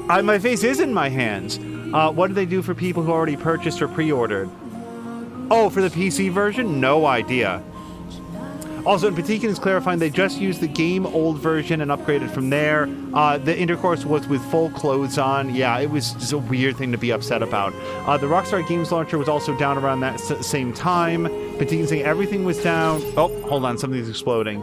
my face is in my hands. What do they do for people who already purchased or pre-ordered? Oh, for the PC version? No idea. Also, Patikin is clarifying they just used the game old version and upgraded from there. The intercourse was with full clothes on. Yeah, it was just a weird thing to be upset about. The Rockstar Games launcher was also down around that same time. Patikin saying everything was down. Oh, hold on, something's exploding.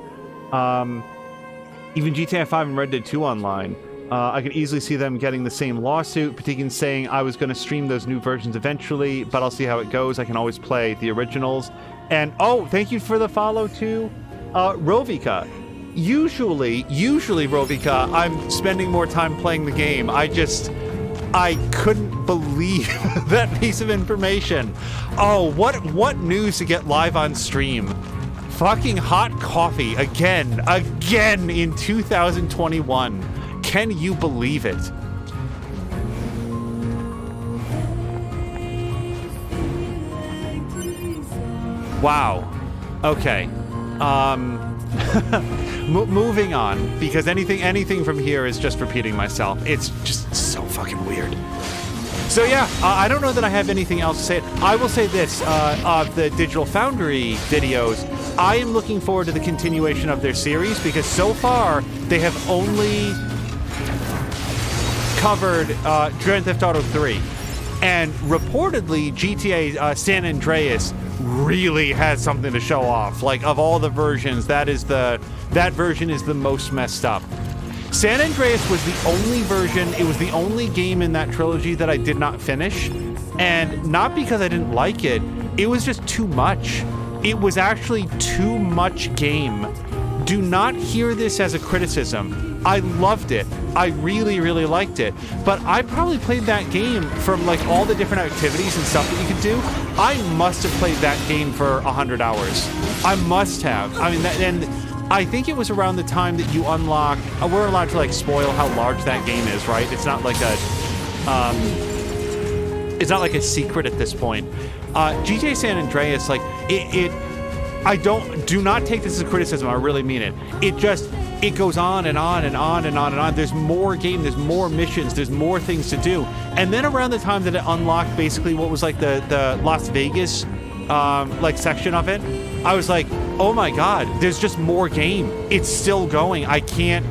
Even GTA 5 and Red Dead 2 online. I could easily see them getting the same lawsuit. Patikin saying I was going to stream those new versions eventually, but I'll see how it goes. I can always play the originals. And, oh, thank you for the follow, too. Rovika. Usually, Rovika, I'm spending more time playing the game. I couldn't believe that piece of information. Oh, what news to get live on stream. Fucking hot coffee again in 2021. Can you believe it? Wow. Okay. Moving on, because anything from here is just repeating myself. It's just so fucking weird. So yeah, I don't know that I have anything else to say. I will say this, of the Digital Foundry videos, I am looking forward to the continuation of their series, because so far, they have only covered Grand Theft Auto 3. And reportedly, GTA San Andreas really has something to show off. Like, of all the versions, that version is the most messed up. San Andreas was the only version, it was the only game in that trilogy that I did not finish. And not because I didn't like it, it was just too much. It was actually too much game. Do not hear this as a criticism. I loved it. I really, really liked it. But I probably played that game from like all the different activities and stuff that you could do. I must have played that game for 100 hours. I must have. I mean, and I think it was around the time that you unlock, we're allowed to like spoil how large that game is, right? It's not like a secret at this point. GTA San Andreas, like do not take this as a criticism. I really mean it. It goes on and on and on and on and on. There's more game, there's more missions, there's more things to do. And then around the time that it unlocked basically what was like the Las Vegas like section of it, I was like, oh my god, there's just more game. It's still going. I can't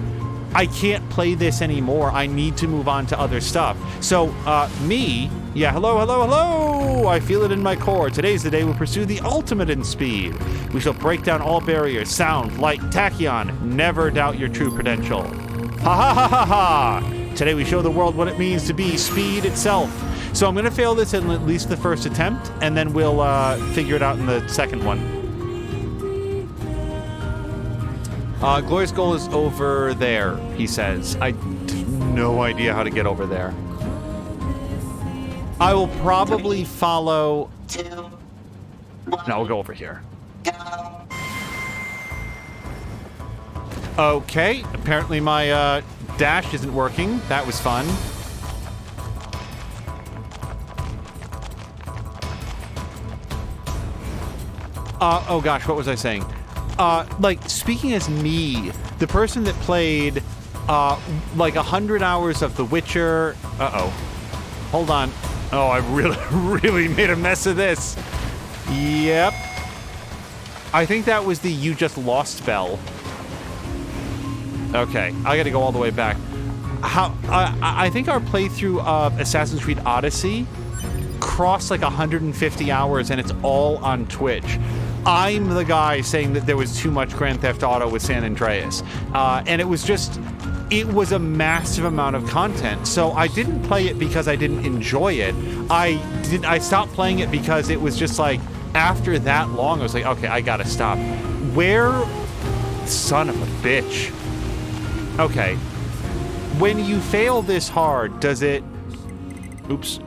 play this anymore. I need to move on to other stuff. So hello. I feel it in my core. Today's the day we pursue the ultimate in speed. We shall break down all barriers, sound, light, tachyon. Never doubt your true potential. Ha ha ha ha ha! Today we show the world what it means to be speed itself. So I'm going to fail this in at least the first attempt, and then we'll figure it out in the second one. Glorious Goal is over there, he says. I have no idea how to get over there. I will probably follow... No, we'll go over here. Okay, apparently my dash isn't working. That was fun. Oh gosh, what was I saying? Like, speaking as me, the person that played, like 100 hours of The Witcher... Uh-oh. Hold on. Oh, I really, really made a mess of this. Yep. I think that was the You Just Lost spell. Okay, I gotta go all the way back. I think our playthrough of Assassin's Creed Odyssey crossed like 150 hours, and it's all on Twitch. I'm the guy saying that there was too much Grand Theft Auto with San Andreas. And it was a massive amount of content. So I didn't play it because I didn't enjoy it. I stopped playing it because it was just like, after that long, I was like, okay, I gotta stop. Son of a bitch. Okay. When you fail this hard, does it... Oops.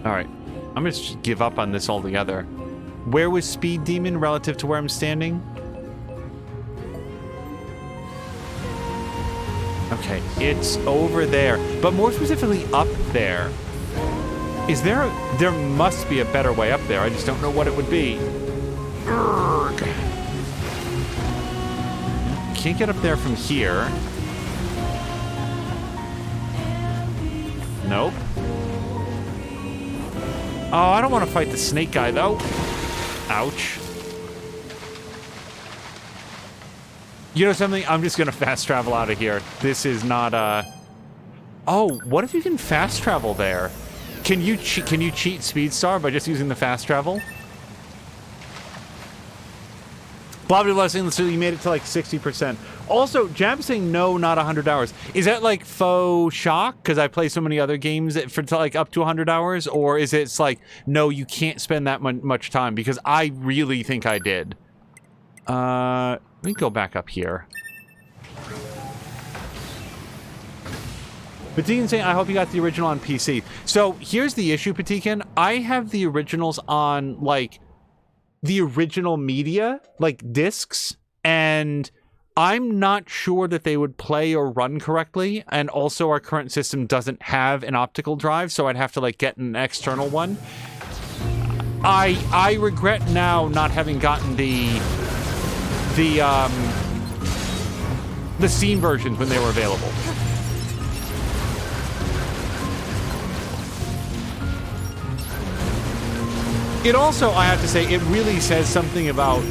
Alright. I'm gonna just give up on this altogether. Where was Speed Demon relative to where I'm standing? Okay, it's over there. But more specifically, up there. Is there... There must be a better way up there. I just don't know what it would be. Urgh. Can't get up there from here. Nope. Oh, I don't want to fight the snake guy, though. Ouch. You know something? I'm just going to fast travel out of here. This is not, Oh, what if you can fast travel there? Can you cheat Speedstar by just using the fast travel? Bobby Blessing, so you made it to like 60%. Also, Jab saying no, not 100 hours. Is that like faux shock? Because I play so many other games for like up to 100 hours? Or is it like, no, you can't spend that much time? Because I really think I did. Let me go back up here. Patikin saying, I hope you got the original on PC. So here's the issue, Patikin. I have the originals on like the original media, like discs, and I'm not sure that they would play or run correctly, and also our current system doesn't have an optical drive, so I'd have to like get an external one. I regret now not having gotten the Steam versions when they were available. It also, I have to say, it really says something about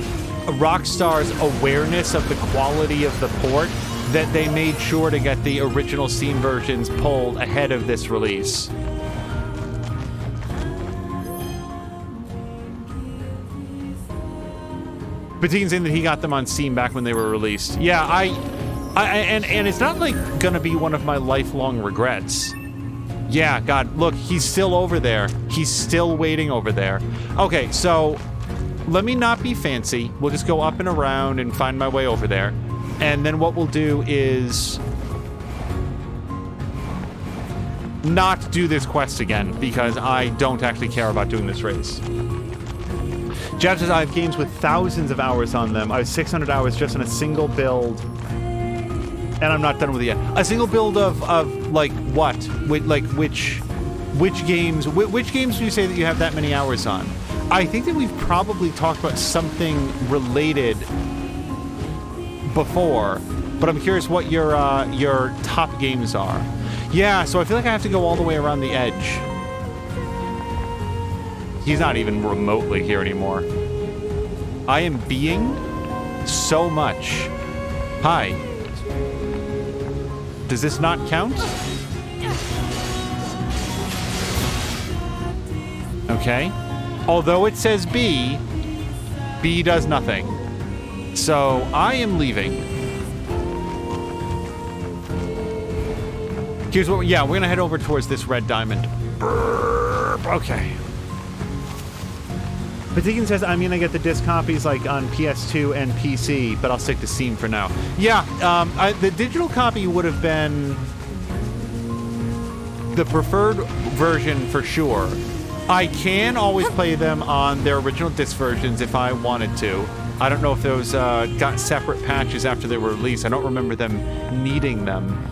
Rockstar's awareness of the quality of the port that they made sure to get the original Steam versions pulled ahead of this release. Patikin saying that he got them on Steam back when they were released. Yeah, and it's not like gonna be one of my lifelong regrets. Yeah, God, look, he's still over there. He's still waiting over there. Okay, so let me not be fancy. We'll just go up and around and find my way over there. And then what we'll do is not do this quest again, because I don't actually care about doing this race. Jab says I have games with thousands of hours on them. I have 600 hours just on a single build. And I'm not done with it yet. A single build of like what? Like which games? Which games do you say that you have that many hours on? I think that we've probably talked about something related before, but I'm curious what your top games are. Yeah, so I feel like I have to go all the way around the edge. He's not even remotely here anymore. I am being so much. Hi. Does this not count? Okay. Although it says B, B does nothing. So I am leaving. Here's what, yeah, we're gonna head over towards this red diamond. Okay. Patikin says, I'm gonna get the disc copies like on PS2 and PC, but I'll stick to Steam for now. Yeah, the digital copy would have been the preferred version for sure. I can always play them on their original disc versions if I wanted to. I don't know if those got separate patches after they were released. I don't remember them needing them.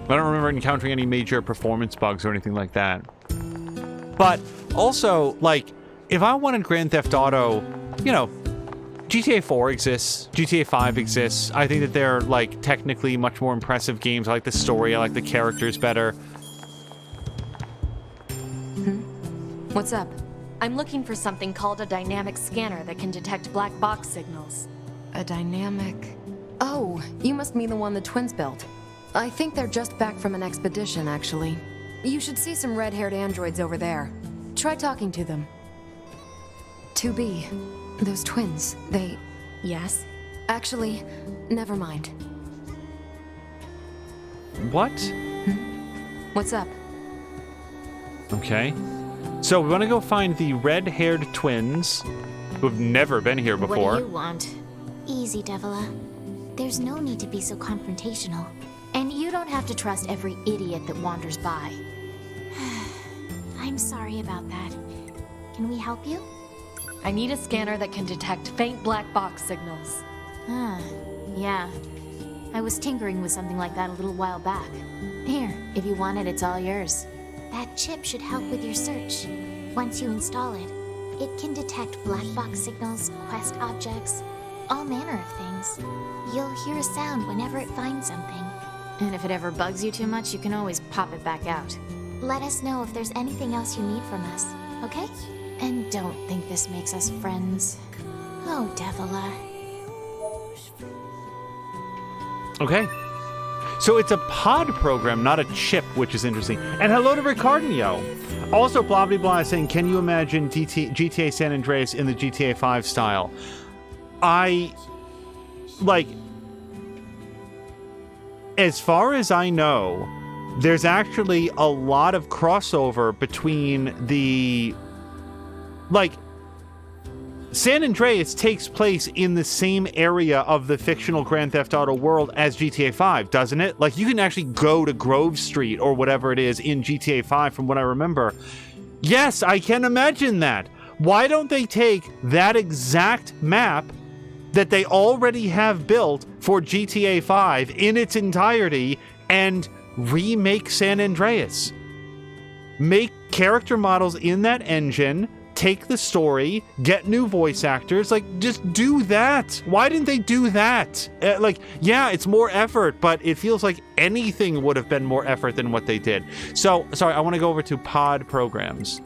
I don't remember encountering any major performance bugs or anything like that. But also, like, if I wanted Grand Theft Auto, you know, GTA 4 exists, GTA 5 exists. I think that they're, like, technically much more impressive games. I like the story, I like the characters better. What's up? I'm looking for something called a dynamic scanner that can detect black box signals. A dynamic... Oh, you must mean the one the twins built. I think they're just back from an expedition, actually. You should see some red-haired androids over there. Try talking to them. 2B, those twins, they... Yes? Actually, never mind. What? What's up? Okay. So we want to go find the red-haired twins who've never been here before. What do you want? Easy, Devila. There's no need to be so confrontational. And you don't have to trust every idiot that wanders by. I'm sorry about that. Can we help you? I need a scanner that can detect faint black box signals. Yeah. I was tinkering with something like that a little while back. Here, if you want it, it's all yours. That chip should help with your search. Once you install it, it can detect black box signals, quest objects, all manner of things. You'll hear a sound whenever it finds something. And if it ever bugs you too much, you can always pop it back out. Let us know if there's anything else you need from us, okay? And don't think this makes us friends. Oh, Devila. Okay. So it's a pod program, not a chip, which is interesting. And hello to Ricardinho. Also, blah blah blah is saying, can you imagine GTA San Andreas in the GTA 5 style? As far as I know, there's actually a lot of crossover between the... San Andreas takes place in the same area of the fictional Grand Theft Auto world as GTA 5, doesn't it? Like, you can actually go to Grove Street or whatever it is in GTA 5 from what I remember. Yes, I can imagine that. Why don't they take that exact map that they already have built for GTA 5 in its entirety and remake San Andreas? Make character models in that engine, take the story, get new voice actors, just do that. Why didn't they do that? Yeah, it's more effort, but it feels like anything would have been more effort than what they did. So, sorry, I want to go over to pod programs.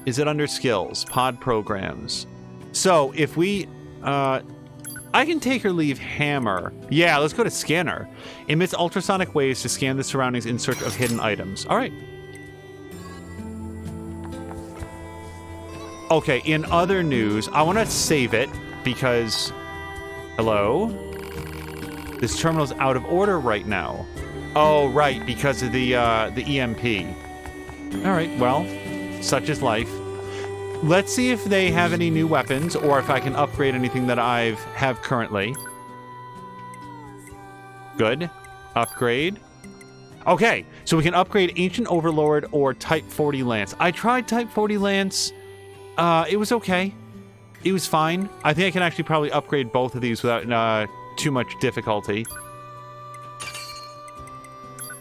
Is it under skills? Pod programs. So, if we... I can take or leave hammer. Yeah, let's go to scanner. Emits ultrasonic waves to scan the surroundings in search of hidden items. All right. Okay, in other news, I want to save it because... Hello? This terminal's out of order right now. Oh, right, because of the EMP. All right, well, such is life. Let's see if they have any new weapons or if I can upgrade anything that I have currently. Good. Upgrade. Okay, so we can upgrade Ancient Overlord or Type 40 Lance. I tried Type 40 Lance. It was okay. It was fine. I think I can actually probably upgrade both of these without too much difficulty.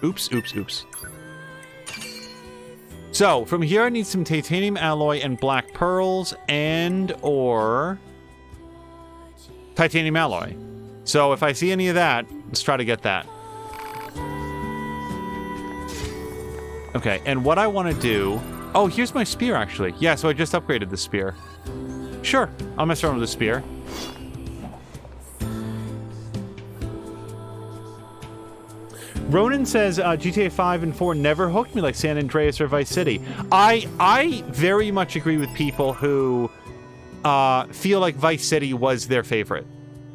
Oops, oops, oops. So, from here I need some titanium alloy and black pearls or titanium alloy. So if I see any of that, let's try to get that. Okay, and what I want to do... Oh, here's my spear, actually. Yeah, so I just upgraded the spear. Sure, I'll mess around with the spear. Ronan says GTA 5 and 4 never hooked me like San Andreas or Vice City. I very much agree with people who feel like Vice City was their favorite.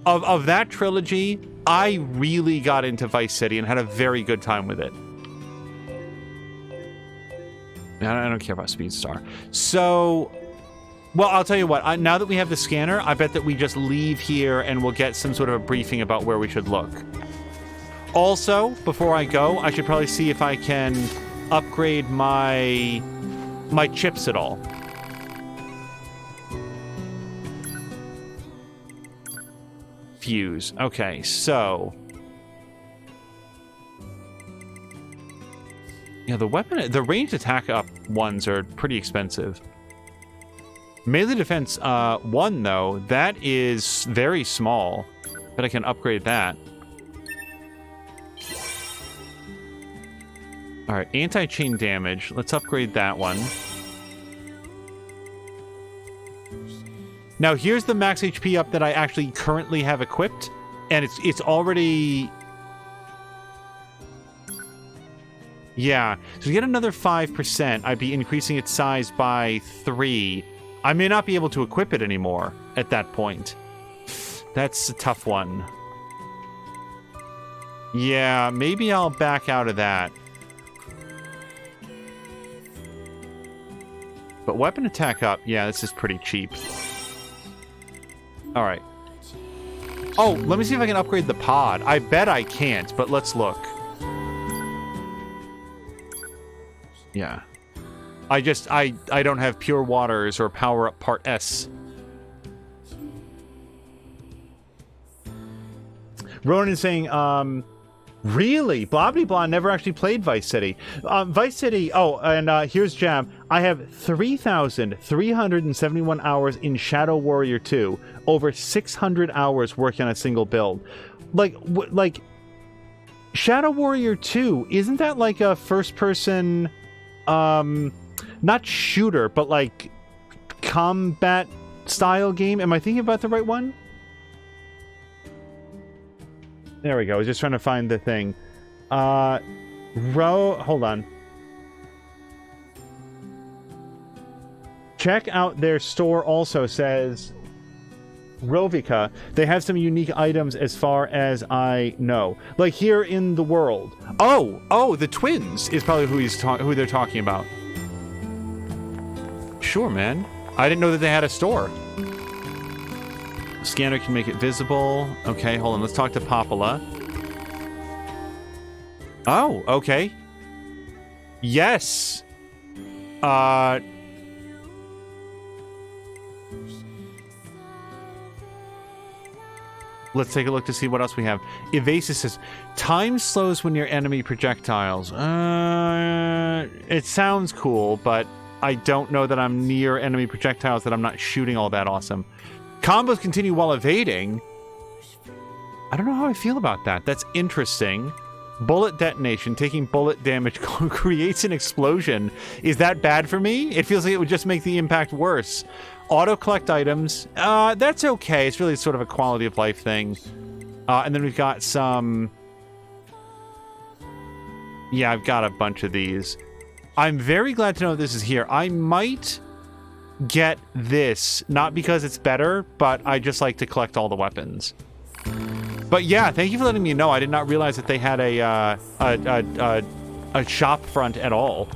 Of that trilogy, I really got into Vice City and had a very good time with it. I don't care about Speedstar. So, well, I'll tell you what. Now that we have the scanner, I bet that we just leave here and we'll get some sort of a briefing about where we should look. Also, before I go, I should probably see if I can upgrade my chips at all. Fuse. Okay, so... Yeah, the ranged attack up ones are pretty expensive. Melee defense 1, though, that is very small. But I can upgrade that. Alright, anti-chain damage. Let's upgrade that one. Now, here's the max HP up that I actually currently have equipped. And it's already... Yeah, so to get another 5%, I'd be increasing its size by 3. I may not be able to equip it anymore at that point. That's a tough one. Yeah, maybe I'll back out of that. But weapon attack up, yeah, this is pretty cheap. Alright. Oh, let me see if I can upgrade the pod. I bet I can't, but let's look. Yeah. I don't have Pure Waters or Power Up Part S. Ronan is saying, really? Blobbity Blah never actually played Vice City. Vice City, oh, and here's Jam. I have 3,371 hours in Shadow Warrior 2. Over 600 hours working on a single build. Like, Shadow Warrior 2, isn't that like a first-person... not shooter, but like combat style game. Am I thinking about the right one? There we go. I was just trying to find the thing. Hold on. Check out their store also, says Rovica. They have some unique items as far as I know. Like here in the world. Oh, the twins is probably who they're talking about. Sure, man. I didn't know that they had a store. Scanner can make it visible. Okay, hold on. Let's talk to Popula. Oh, okay. Yes. Let's take a look to see what else we have. Evasive says, time slows when near enemy projectiles. It sounds cool, but I don't know that I'm near enemy projectiles that I'm not shooting all that awesome. Combos continue while evading. I don't know how I feel about that. That's interesting. Bullet detonation. Taking bullet damage creates an explosion. Is that bad for me? It feels like it would just make the impact worse. Auto collect items. That's okay. It's really sort of a quality of life thing. And then we've got some... Yeah, I've got a bunch of these. I'm very glad to know this is here. I might get this, not because it's better, but I just like to collect all the weapons. But yeah, thank you for letting me know. I did not realize that they had a shop front at all.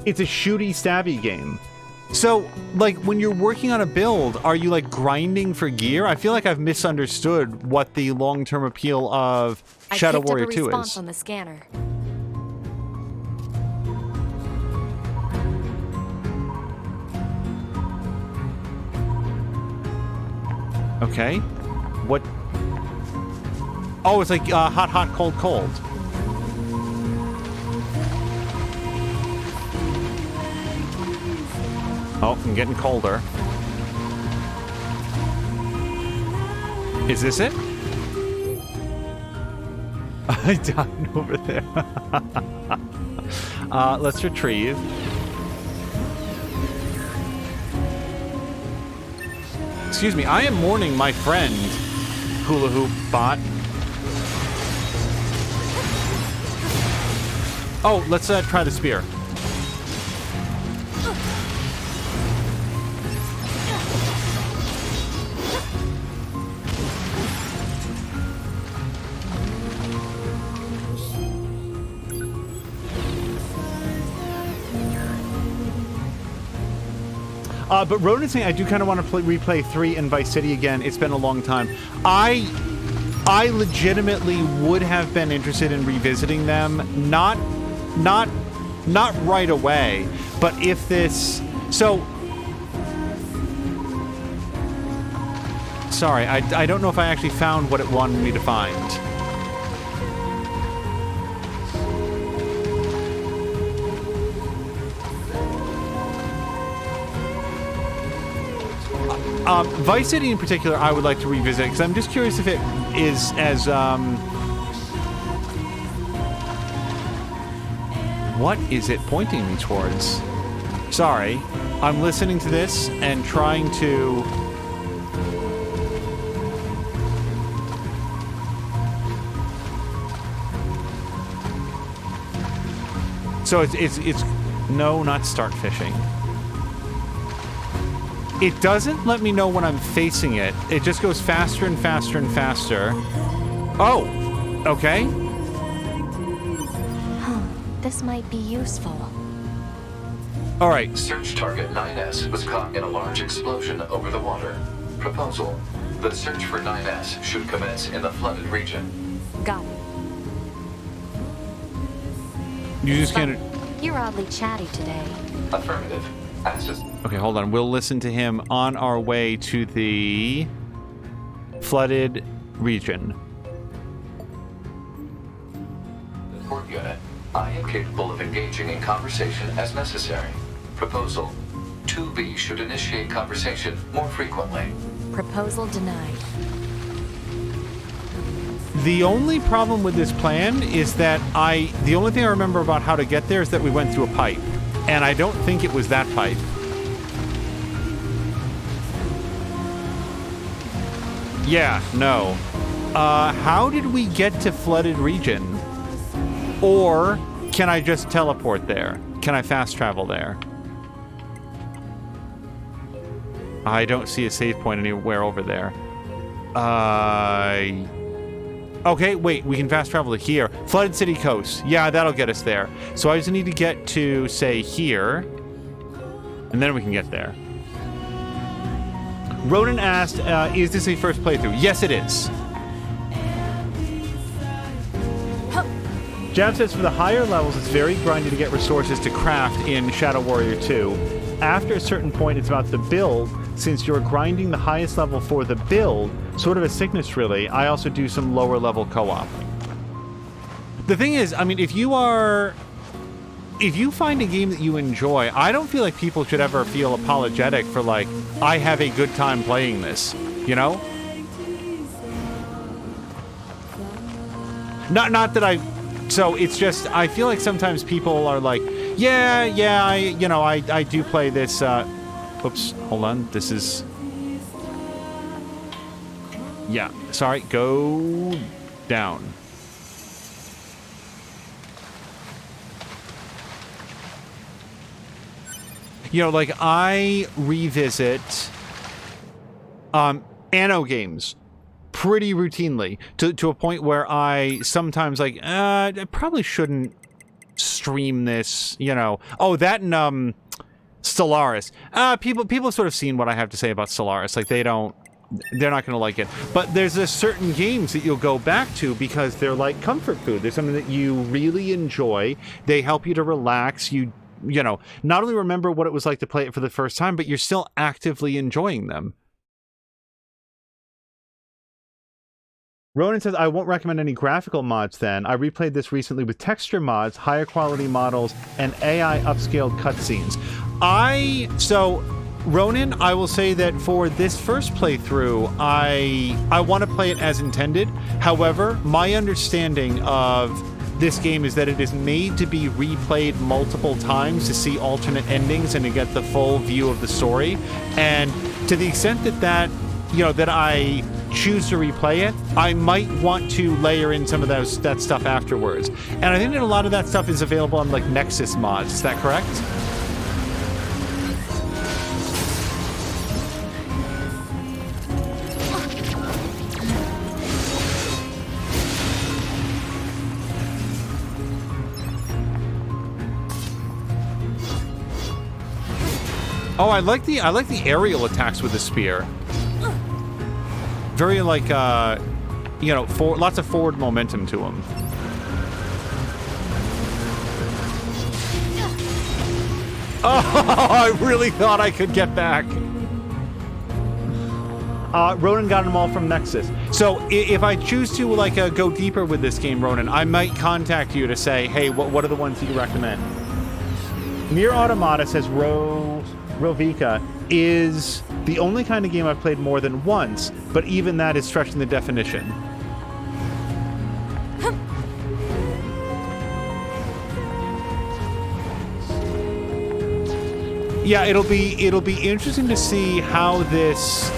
It's a shooty stabby game. So, like, when you're working on a build, are you, like, grinding for gear? I feel like I've misunderstood what the long-term appeal of Shadow Warrior 2 is. Response on the scanner. Okay. What? Oh, it's like hot, hot, cold, cold. Oh, I'm getting colder. Is this it? I died over there. Let's retrieve. Excuse me, I am mourning my friend, Hula Hoop Bot. Oh, let's try the spear. But Ronan's saying I do kind of want to replay 3 and Vice City again. It's been a long time. I legitimately would have been interested in revisiting them. Not right away, but if this... So... Sorry, I don't know if I actually found what it wanted me to find. Vice City in particular, I would like to revisit, because I'm just curious if it is as, what is it pointing me towards? Sorry, I'm listening to this and trying to... So it's no, not start fishing. It doesn't let me know when I'm facing it. It just goes faster and faster and faster. Oh, okay. This might be useful. All right. Search target 9S was caught in a large explosion over the water. Proposal: the search for 9S should commence in the flooded region. Got it. You just can't... You're oddly chatty today. Affirmative. Access. Okay, hold on. We'll listen to him on our way to the flooded region. Report unit. I am capable of engaging in conversation as necessary. Proposal: 2B should initiate conversation more frequently. Proposal denied. The only problem with this plan is that the only thing I remember about how to get there is that we went through a pipe. And I don't think it was that pipe. Yeah, no. How did we get to flooded region? Or can I just teleport there? Can I fast travel there? I don't see a save point anywhere over there. Okay, wait, we can fast travel to here. Flooded City Coast. Yeah, that'll get us there. So I just need to get to, say, here. And then we can get there. Ronan asked, is this a first playthrough? Yes, it is. Jab says for the higher levels, it's very grindy to get resources to craft in Shadow Warrior 2. After a certain point, it's about the build. Since you're grinding the highest level for the build, sort of a sickness really, I also do some lower level co-op. The thing is, I mean, if you find a game that you enjoy, I don't feel like people should ever feel apologetic for like, I have a good time playing this, you know? Not that so it's just, I feel like sometimes people are like, yeah, I do play this, oops, hold on, this is... Yeah, sorry, go down. You know, like, I revisit Anno games pretty routinely to a point where I sometimes, like, I probably shouldn't stream this, you know. Oh, that and, Stellaris. People have sort of seen what I have to say about Stellaris. Like, they're not going to like it. But there's a certain games that you'll go back to because they're like comfort food. They're something that you really enjoy. They help you to relax. You know, not only remember what it was like to play it for the first time, but you're still actively enjoying them. Ronan says, I won't recommend any graphical mods then. I replayed this recently with texture mods, higher quality models, and AI upscaled cutscenes. So, Ronan, I will say that for this first playthrough, I want to play it as intended. However, my understanding of this game is that it is made to be replayed multiple times to see alternate endings and to get the full view of the story. And to the extent that I choose to replay it, I might want to layer in some of that stuff afterwards. And I think that a lot of that stuff is available on like Nexus mods. Is that correct? Oh, I like the aerial attacks with the spear. Very like you know, lots of forward momentum to them. Oh, I really thought I could get back. Ronan got them all from Nexus. So if I choose to like go deeper with this game, Ronan, I might contact you to say, hey, what are the ones that you recommend? NieR Automata, says Rovika, is the only kind of game I've played more than once, but even that is stretching the definition. Yeah, it'll be interesting to see how this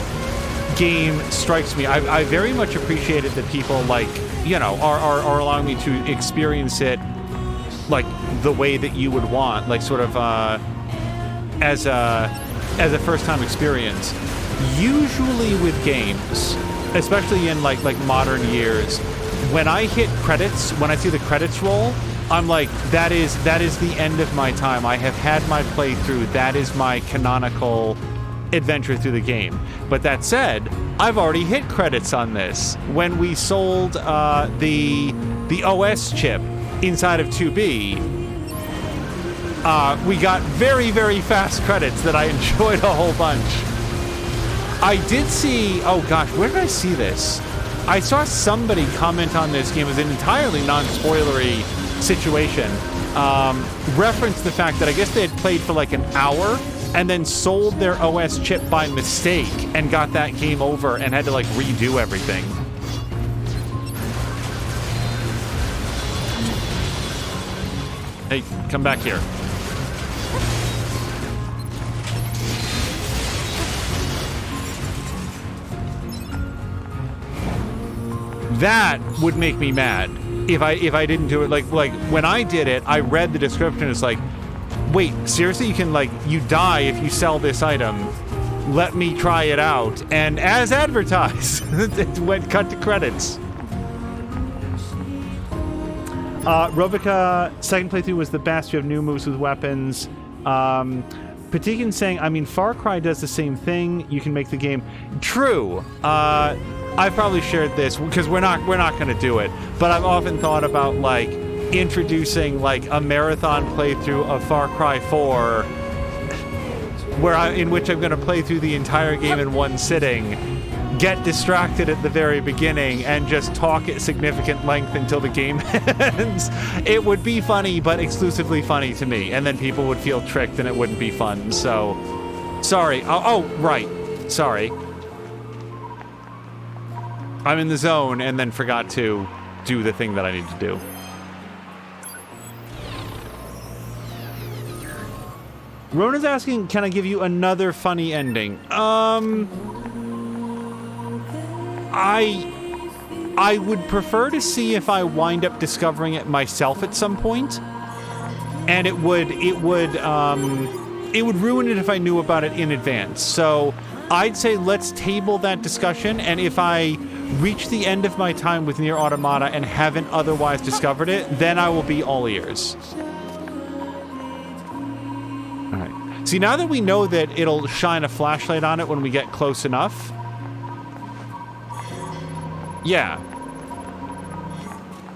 game strikes me. I very much appreciated that people like, you know, are allowing me to experience it like the way that you would want, like sort of as a first-time experience. Usually with games, especially in like modern years, when I hit credits, when I see the credits roll, I'm like, that is the end of my time. I have had my playthrough. That is my canonical adventure through the game. But that said, I've already hit credits on this. When we sold the OS chip inside of 2B, we got very, very fast credits that I enjoyed a whole bunch. I did see, oh gosh, where did I see this? I saw somebody comment on this game as an entirely non-spoilery situation, reference the fact that I guess they had played for like an hour and then sold their OS chip by mistake and got that game over and had to like redo everything. Hey, come back here. That would make me mad if I didn't do it. Like when I did it, I read the description. It's like, wait, seriously? You can like, you die if you sell this item. Let me try it out. And as advertised, it went cut to credits. Rovika, second playthrough was the best. You have new moves with weapons. Patikin saying, I mean, Far Cry does the same thing. You can make the game true. I probably shared this because we're not going to do it. But I've often thought about like introducing like a marathon playthrough of Far Cry 4, in which I'm going to play through the entire game in one sitting, get distracted at the very beginning, and just talk at significant length until the game ends. It would be funny, but exclusively funny to me, and then people would feel tricked and it wouldn't be fun. So, sorry. Oh, right. Sorry. I'm in the zone and then forgot to do the thing that I need to do. Rona's asking, can I give you another funny ending? I would prefer to see if I wind up discovering it myself at some point, and it would ruin it if I knew about it in advance. So I'd say let's table that discussion, and if I reach the end of my time with NieR Automata and haven't otherwise discovered it, then I will be all ears. All right. See, now that we know that it'll shine a flashlight on it when we get close enough. Yeah.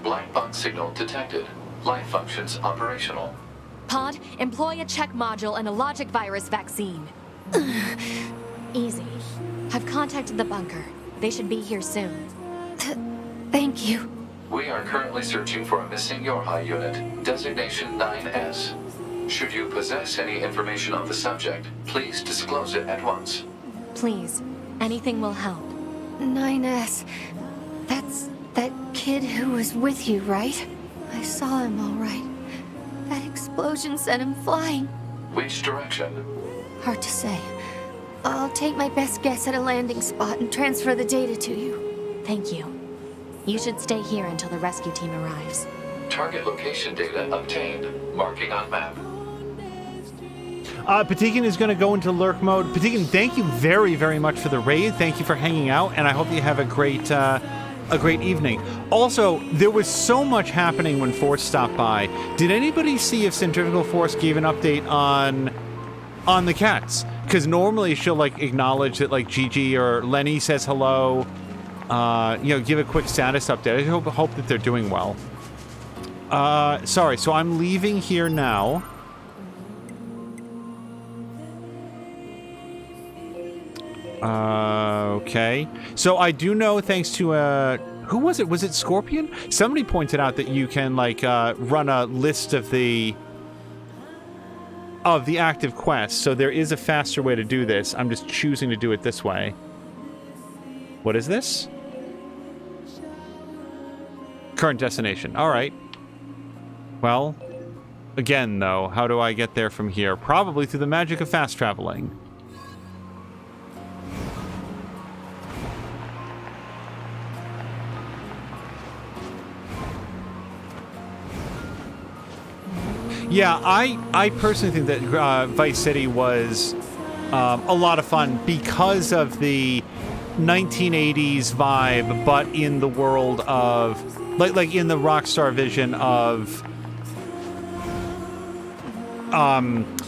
Black box signal detected. Life functions operational. Pod, employ a check module and a logic virus vaccine. Easy. I've contacted the bunker. They should be here soon. Thank you. We are currently searching for a missing Yorha unit, designation 9S. Should you possess any information on the subject, please disclose it at once. Please, anything will help. 9S. That's that kid who was with you, right? I saw him all right. That explosion sent him flying. Which direction? Hard to say. I'll take my best guess at a landing spot and transfer the data to you. Thank you. You should stay here until the rescue team arrives. Target location data obtained. Marking on map. Patikin is going to go into lurk mode. Patikin, thank you very, very much for the raid. Thank you for hanging out, and I hope you have a great evening. Also, there was so much happening when Force stopped by. Did anybody see if Centrifugal Force gave an update on on the cats. Because normally she'll, like, acknowledge that, like, Gigi or Lenny says hello. You know, give a quick status update. I hope that they're doing well. Sorry, so I'm leaving here now. Okay. So I do know, thanks to, who was it? Was it Scorpion? Somebody pointed out that you can, like, run a list of the active quests. So there is a faster way to do this. I'm just choosing to do it this way. What is this? Current destination. All right. Well, again, though, how do I get there from here? Probably through the magic of fast traveling. Yeah, I personally think that Vice City was a lot of fun because of the 1980s vibe, but in the world of, like in the Rockstar vision of,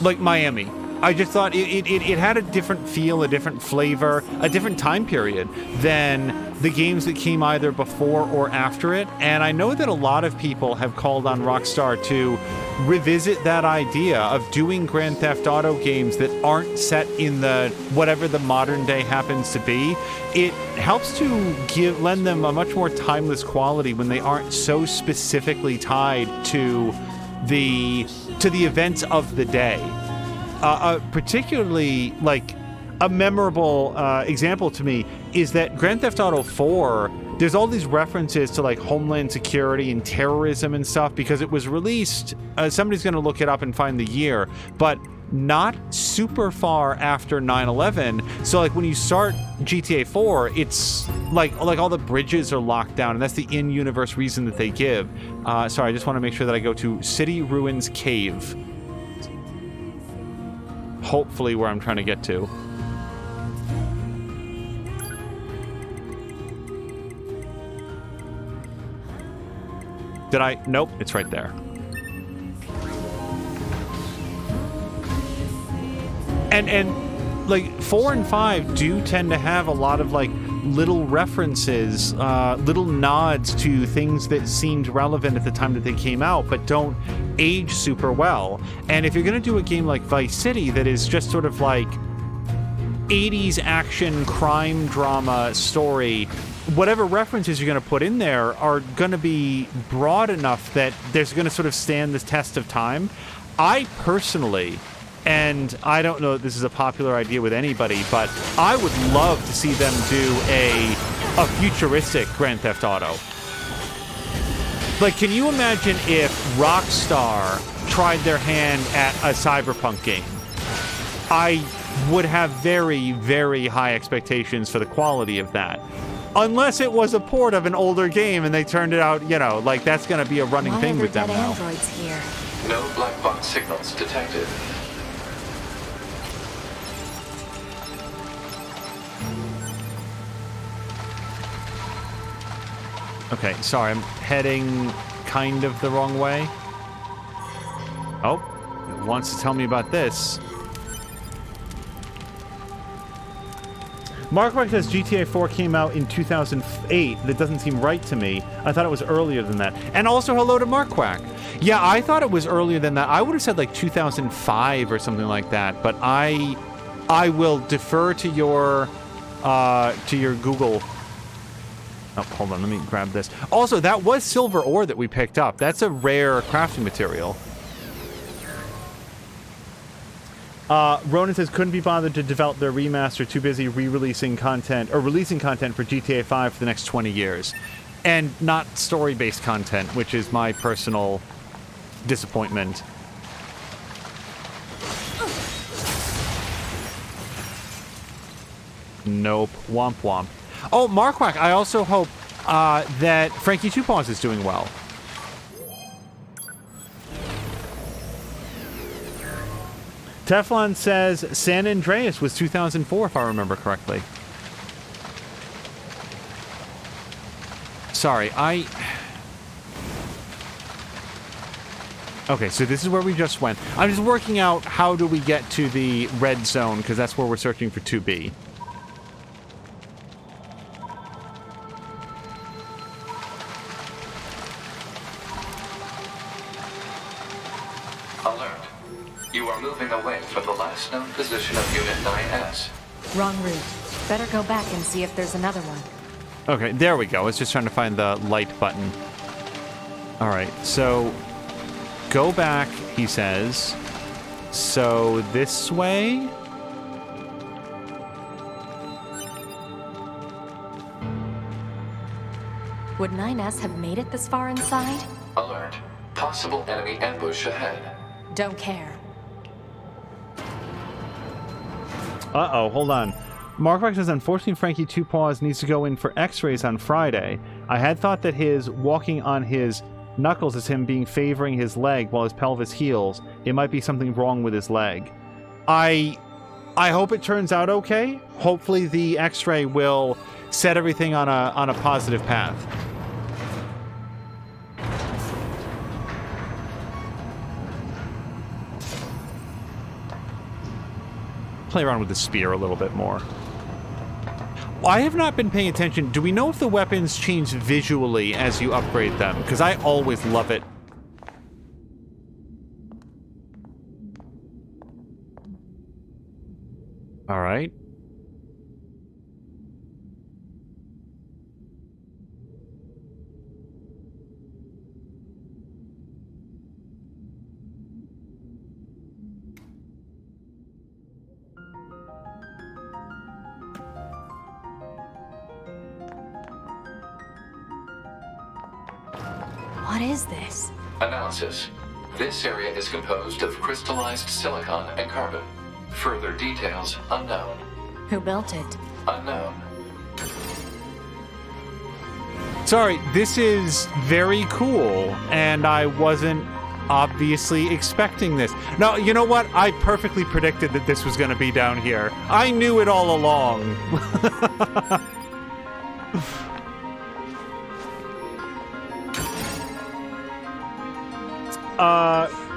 like Miami. I just thought it had a different feel, a different flavor, a different time period than the games that came either before or after it. And I know that a lot of people have called on Rockstar to revisit that idea of doing Grand Theft Auto games that aren't set in the whatever the modern day happens to be. It helps to lend them a much more timeless quality when they aren't so specifically tied to the events of the day. Particularly, like, a memorable example to me is that Grand Theft Auto 4, there's all these references to, like, Homeland Security and terrorism and stuff because it was released, somebody's going to look it up and find the year, but not super far after 9/11. So, like, when you start GTA 4, it's like all the bridges are locked down, and that's the in-universe reason that they give. Sorry, I just want to make sure that I go to City Ruins Cave. Hopefully where I'm trying to get to. Did I? Nope, it's right there. And like 4 and 5 do tend to have a lot of like little references, little nods to things that seemed relevant at the time that they came out, but don't age super well. And if you're going to do a game like Vice City that is just sort of like 80s action crime drama story, whatever references you're going to put in there are going to be broad enough that there's going to sort of stand the test of time. I personally, and I don't know if this is a popular idea with anybody, but I would love to see them do a futuristic Grand Theft Auto. Like, can you imagine if Rockstar tried their hand at a cyberpunk game? I would have very, very high expectations for the quality of that. Unless it was a port of an older game and they turned it out, you know, like that's going to be a running thing with them now. Androids here? No black box signals detected. Okay, sorry, I'm heading kind of the wrong way. Oh, it wants to tell me about this. Mark White says GTA 4 came out in 2008. That doesn't seem right to me. I thought it was earlier than that. And also hello to Mark Quack. Yeah, I thought it was earlier than that. I would have said like 2005 or something like that. But I will defer to your Google. Oh, hold on. Let me grab this. Also, that was silver ore that we picked up. That's a rare crafting material. Ronan says, couldn't be bothered to develop their remaster, too busy re-releasing content, or releasing content for GTA 5 for the next 20 years. And not story-based content, which is my personal disappointment. Nope. Womp womp. Oh, Marquack, I also hope that Frankie Two Paws is doing well. Teflon says San Andreas was 2004, if I remember correctly. Sorry, Okay, so this is where we just went. I'm just working out how do we get to the red zone, because that's where we're searching for 2B. Alert. You are moving away from the last known position of Unit 9S. Wrong route. Better go back and see if there's another one. Okay, there we go. I was just trying to find the light button. All right, so go back, he says. So this way? Would 9S have made it this far inside? Alert. Possible enemy ambush ahead. Don't care. Uh-oh, hold on. Markwax says, unfortunately, Frankie Two Paws needs to go in for x-rays on Friday. I had thought that his walking on his knuckles is him favoring his leg while his pelvis heals. It might be something wrong with his leg. I hope it turns out okay. Hopefully the x-ray will set everything on a positive path. Play around with the spear a little bit more. I have not been paying attention. Do we know if the weapons change visually as you upgrade them? Because I always love it. All right. What is this? Analysis. This area is composed of crystallized silicon and carbon. Further details unknown. Who built it? Unknown. Sorry, this is very cool, and I wasn't obviously expecting this. No, you know what? I perfectly predicted that this was going to be down here. I knew it all along.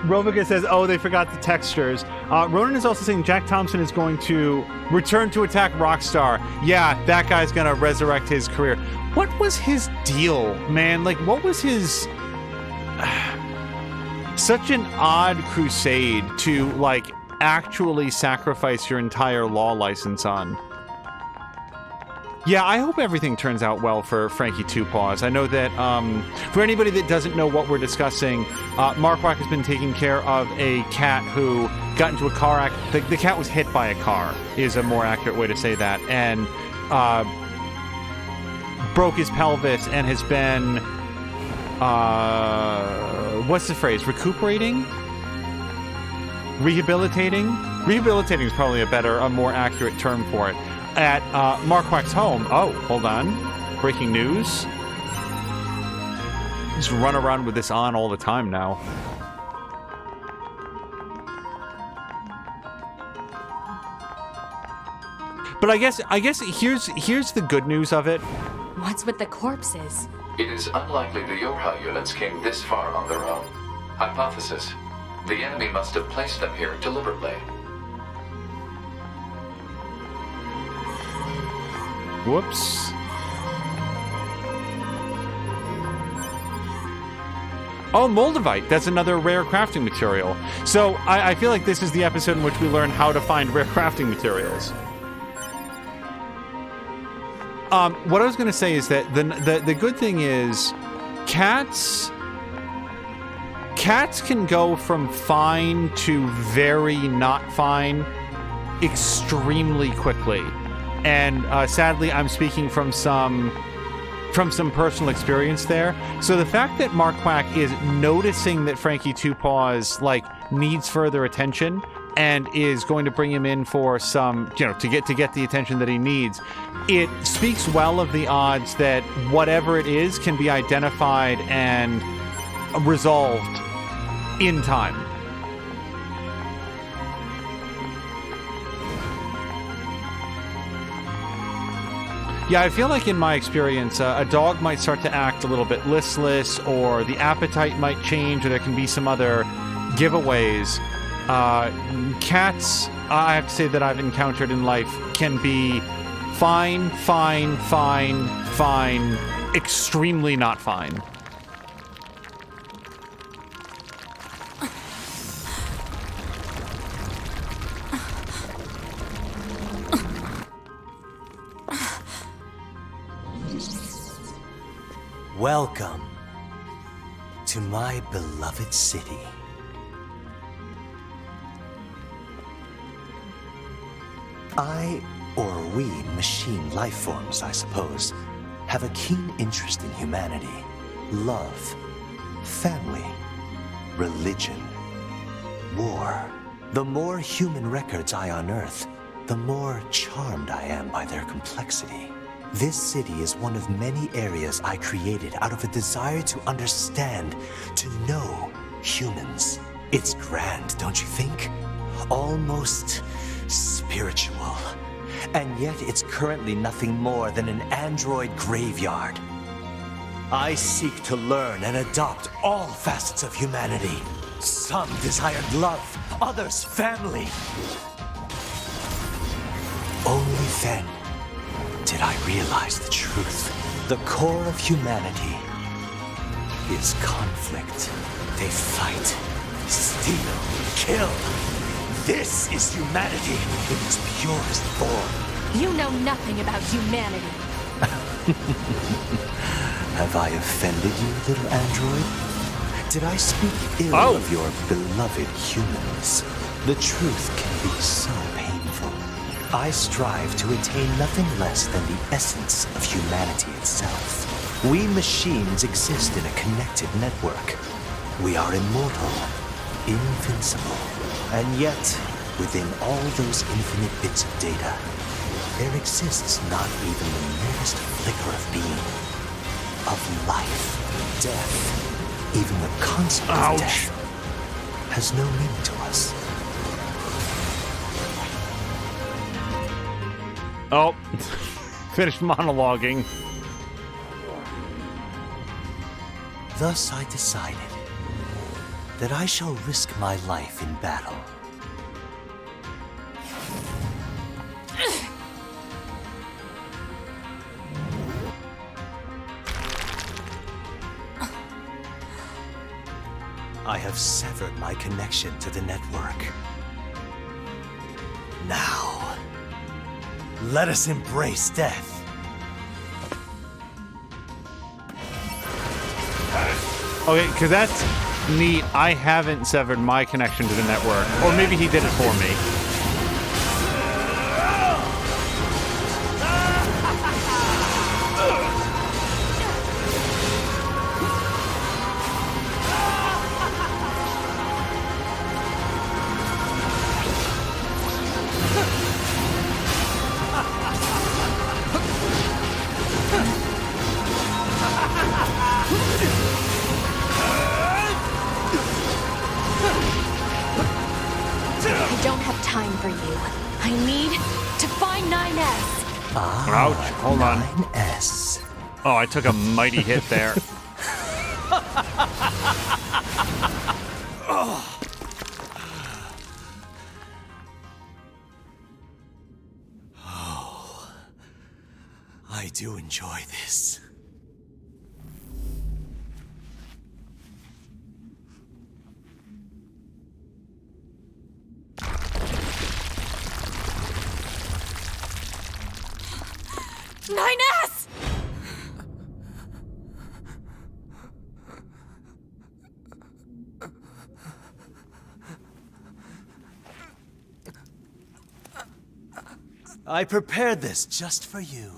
Rovica says, oh, they forgot the textures. Ronan is also saying Jack Thompson is going to return to attack Rockstar. Yeah, that guy's going to resurrect his career. What was his deal, man? Like, what was his... Such an odd crusade to, like, actually sacrifice your entire law license on. Yeah, I hope everything turns out well for Frankie Two Paws. I know that, for anybody that doesn't know what we're discussing, Markwack has been taking care of a cat who got into a car accident. The cat was hit by a car, is a more accurate way to say that, and broke his pelvis and has been, what's the phrase? Recuperating? Rehabilitating? Rehabilitating is probably a more accurate term for it. At Markwack's home. Oh, hold on. Breaking news. Just run around with this on all the time now. But I guess here's the good news of it. What's with the corpses? It is unlikely the Yorha units came this far on their own. Hypothesis. The enemy must have placed them here deliberately. Whoops. Oh, Moldavite. That's another rare crafting material. So I feel like this is the episode in which we learn how to find rare crafting materials. What I was going to say is that the good thing is cats can go from fine to very not fine extremely quickly. And sadly, I'm speaking from some personal experience there. So the fact that Markwack is noticing that Frankie Two Paws needs further attention and is going to bring him in for some, to get the attention that he needs, it speaks well of the odds that whatever it is can be identified and resolved in time. Yeah, I feel like in my experience, a dog might start to act a little bit listless, or the appetite might change, or there can be some other giveaways. Cats, I have to say that I've encountered in life, can be fine, extremely not fine. Welcome to my beloved city. Or we machine life forms, I suppose, have a keen interest in humanity, love, family, religion, war. The more human records I unearth, the more charmed I am by their complexity. This city is one of many areas I created out of a desire to understand, to know humans. It's grand, don't you think? Almost spiritual. And yet it's currently nothing more than an android graveyard. I seek to learn and adopt all facets of humanity. Some desired love, others family. Only then did I realize the truth. The core of humanity is conflict. They fight, steal, kill. This is humanity in its purest form. You know nothing about humanity. Have I offended you, little android? Did I speak ill of your beloved humans? The truth can be so painful. I strive to attain nothing less than the essence of humanity itself. We machines exist in a connected network. We are immortal, invincible. And yet, within all those infinite bits of data, there exists not even the merest flicker of being, of life, death, even the concept of death has no meaning to us. Oh, finished monologuing. Thus I decided that I shall risk my life in battle. I have severed my connection to the network. Now, let us embrace death. Okay, because that's neat. I haven't severed my connection to the network. Or maybe he did it for me. I don't have time for you. I need to find 9S. Ouch, hold on. 9S. Oh, I took a mighty hit there. I do enjoy this. Nines! I prepared this just for you.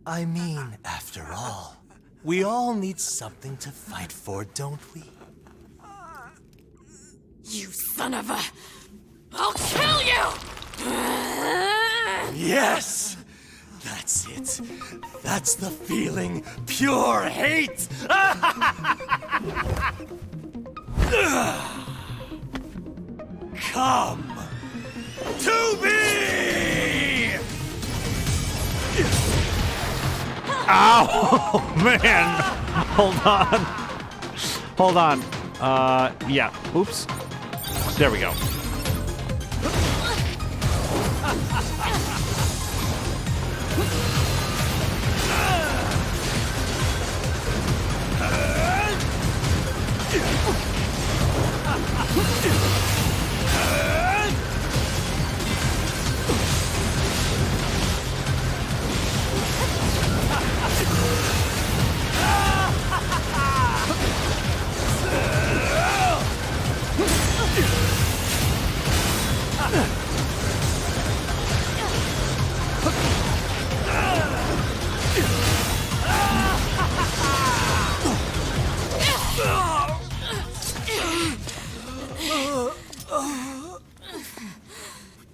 I mean, after all, we all need something to fight for, don't we? You son of a... I'll kill you! Yes! That's it. That's the feeling. Pure hate! Come! Ow! Man! Hold on. Yeah. Oops. There we go.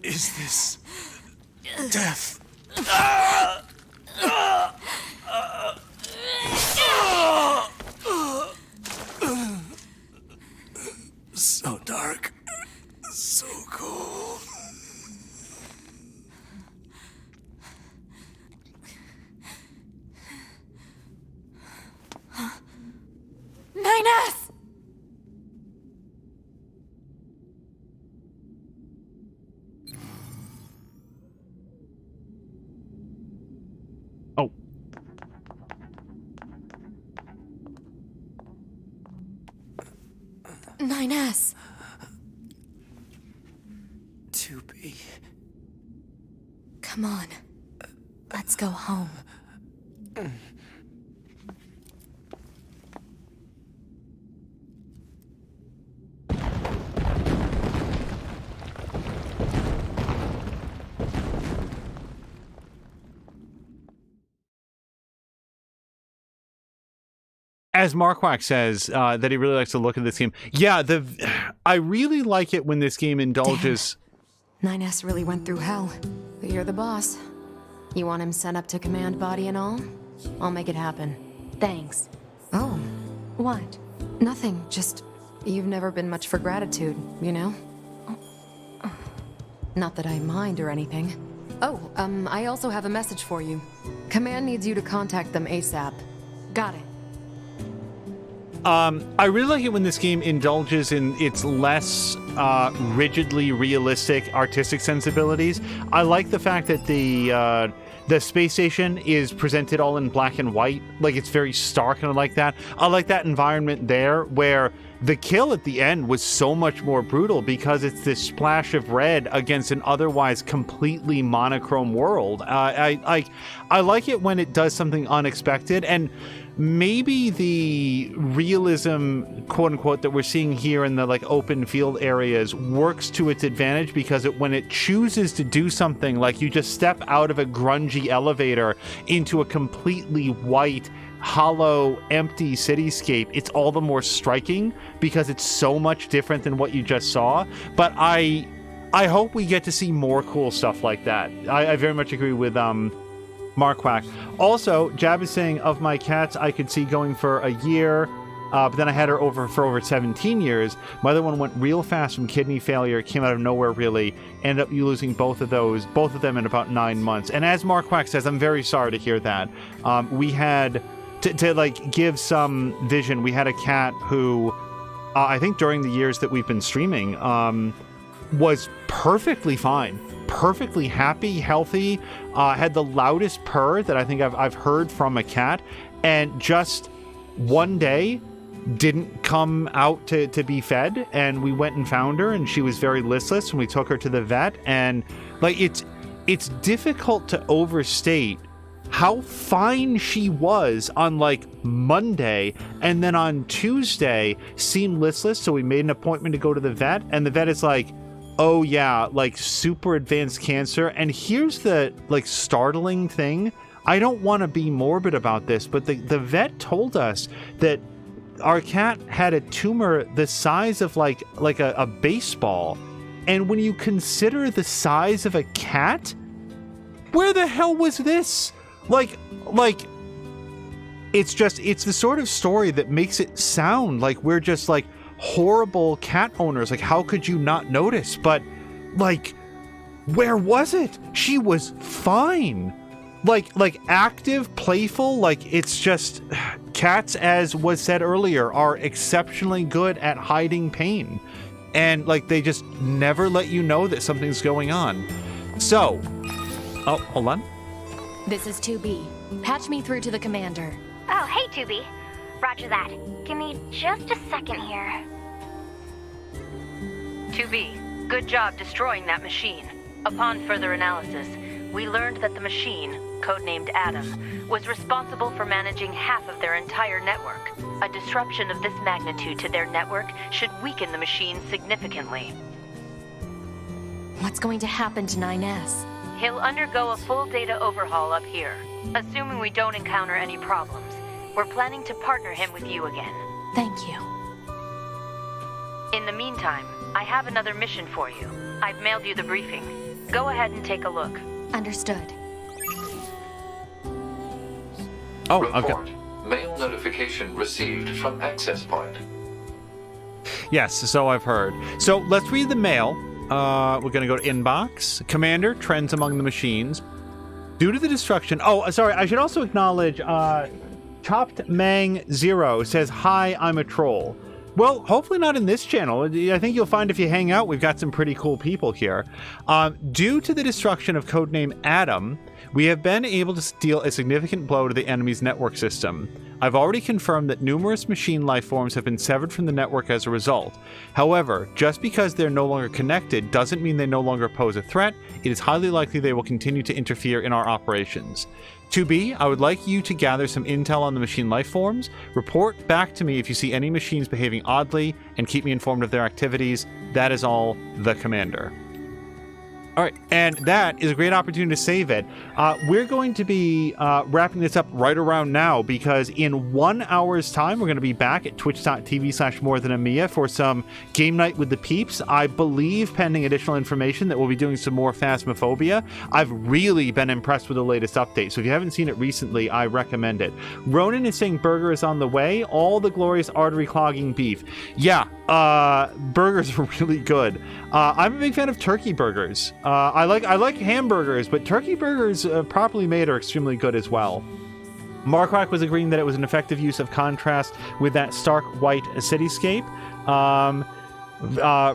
Is this death? So dark, so cold. NieR! Oh. NieR! 2B. Come on. Let's go home. As Marquardt says, that he really likes to look at this game. Yeah, I really like it when this game indulges. Damn. NieR really went through hell. But you're the boss. You want him sent up to command body and all? I'll make it happen. Thanks. Oh, what? Nothing, just you've never been much for gratitude, you know? Not that I mind or anything. Oh, I also have a message for you. Command needs you to contact them ASAP. Got it. I really like it when this game indulges in its less rigidly realistic artistic sensibilities. I like the fact that the space station is presented all in black and white. Like, it's very stark, and I like that. I like that environment there where the kill at the end was so much more brutal because it's this splash of red against an otherwise completely monochrome world. I like it when it does something unexpected, and maybe the realism, quote unquote, that we're seeing here in the like open field areas works to its advantage because when it chooses to do something, like you just step out of a grungy elevator into a completely white, hollow, empty cityscape, it's all the more striking because it's so much different than what you just saw. But I hope we get to see more cool stuff like that. I very much agree with Marquardt. Also, Jab is saying, of my cats, I could see going for a year, but then I had her over for over 17 years. My other one went real fast from kidney failure, came out of nowhere really, ended up losing both of them in about 9 months. And as Marquardt says, I'm very sorry to hear that. We had, to like give some vision, we had a cat who, I think during the years that we've been streaming, was perfectly fine. Perfectly happy, healthy, had the loudest purr that I think I've heard from a cat, and just one day didn't come out to be fed, and we went and found her, and she was very listless, and we took her to the vet, and like it's difficult to overstate how fine she was on like Monday, and then on Tuesday seemed listless, so we made an appointment to go to the vet, and the vet is like, oh yeah, like super advanced cancer. And here's the like startling thing. I don't want to be morbid about this, but the vet told us that our cat had a tumor the size of like a baseball. And when you consider the size of a cat, where the hell was this? Like it's the sort of story that makes it sound like we're just like horrible cat owners. Like, how could you not notice? But like where was it? She was fine. Like active, playful, like it's just cats, as was said earlier, are exceptionally good at hiding pain. And like they just never let you know that something's going on. So, oh, hold on. This is 2B. Patch me through to the commander. Oh, hey, 2B. Roger that. Give me just a second here. 2B, good job destroying that machine. Upon further analysis, we learned that the machine, codenamed Adam, was responsible for managing half of their entire network. A disruption of this magnitude to their network should weaken the machine significantly. What's going to happen to 9S? He'll undergo a full data overhaul up here. Assuming we don't encounter any problems, we're planning to partner him with you again. Thank you. In the meantime, I have another mission for you. I've mailed you the briefing. Go ahead and take a look. Understood. Oh, Report. okay. Mail notification received from access point. Yes, so I've heard. So let's read the mail. We're going to go to inbox. Commander, trends among the machines. Due to the destruction... Oh, sorry, I should also acknowledge... Chopped Mang Zero says, "Hi, I'm a troll." Well, hopefully not in this channel. I think you'll find if you hang out, we've got some pretty cool people here. Due to the destruction of codename Adam, we have been able to deal a significant blow to the enemy's network system. I've already confirmed that numerous machine life forms have been severed from the network as a result. However, just because they're no longer connected doesn't mean they no longer pose a threat. It is highly likely they will continue to interfere in our operations. 2B, I would like you to gather some intel on the machine life forms, report back to me if you see any machines behaving oddly, and keep me informed of their activities. That is all, the Commander. All right, and that is a great opportunity to save it. We're going to be wrapping this up right around now because in 1 hour's time, we're going to be back at twitch.tv/morethanamia for some game night with the peeps. I believe, pending additional information, that we'll be doing some more Phasmophobia. I've really been impressed with the latest update, so if you haven't seen it recently, I recommend it. Ronan is saying burger is on the way. All the glorious artery clogging beef. Yeah, burgers are really good. I'm a big fan of turkey burgers. I like hamburgers, but turkey burgers properly made are extremely good as well. Marquardt was agreeing that it was an effective use of contrast with that stark white cityscape.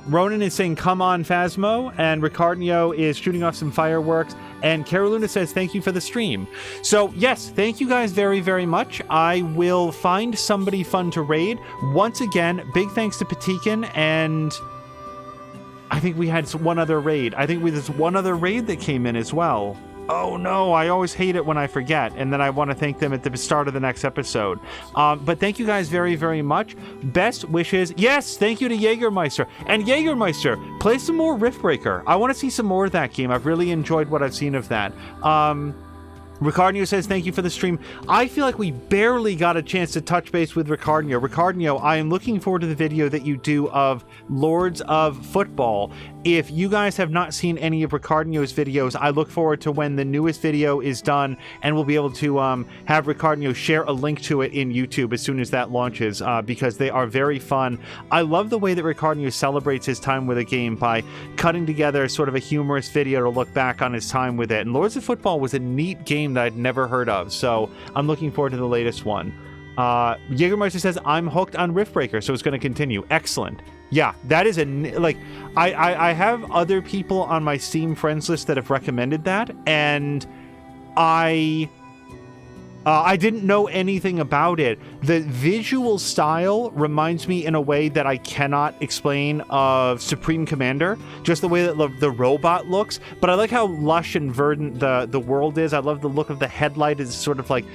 Ronan is saying, "Come on, Phasmo," and Ricardnio is shooting off some fireworks. And Caroluna says, "Thank you for the stream." So yes, thank you guys very, very much. I will find somebody fun to raid. Once again, big thanks to Patikin, and I think we had one other raid. I think there's one other raid that came in as well. Oh no, I always hate it when I forget, and then I want to thank them at the start of the next episode. But thank you guys very, very much. Best wishes. Yes, thank you to Jägermeister. And Jägermeister, play some more Riftbreaker. I want to see some more of that game. I've really enjoyed what I've seen of that. Ricardnio says, "Thank you for the stream." I feel like we barely got a chance to touch base with Ricardnio. Ricardnio, I am looking forward to the video that you do of Lords of Football. If you guys have not seen any of Ricardnio's videos, I look forward to when the newest video is done, and we'll be able to have Ricardnio share a link to it in YouTube as soon as that launches, because they are very fun. I love the way that Ricardnio celebrates his time with a game by cutting together sort of a humorous video to look back on his time with it. And Lords of Football was a neat game that I'd never heard of, so I'm looking forward to the latest one. Jägermeister says, "I'm hooked on Riftbreaker, so it's going to continue." Excellent. Yeah, that is I have other people on my Steam friends list that have recommended that, and I didn't know anything about it. The visual style reminds me in a way that I cannot explain of Supreme Commander, just the way that the robot looks. But I like how lush and verdant the world is. I love the look of the headlight. Is sort of like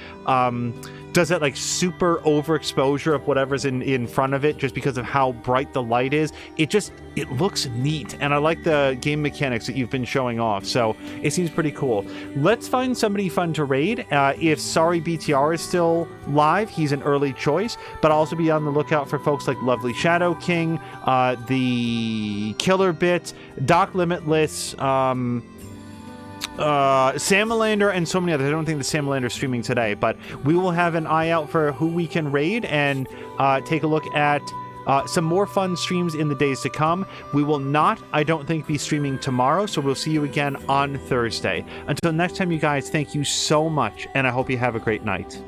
does that like super overexposure of whatever's in front of it just because of how bright the light is. It looks neat, and I like the game mechanics that you've been showing off, so it seems pretty cool. Let's find somebody fun to raid. If Sorry BTR is still live, he's an early choice, but I'll also be on the lookout for folks like Lovely Shadow King, the Killer Bit, Doc Limitless, Samalander, and so many others. I don't think the Samalander is streaming today, but we will have an eye out for who we can raid and take a look at Some more fun streams in the days to come. We will not, I don't think, be streaming tomorrow, so we'll see you again on Thursday. Until next time, you guys, thank you so much, and I hope you have a great night.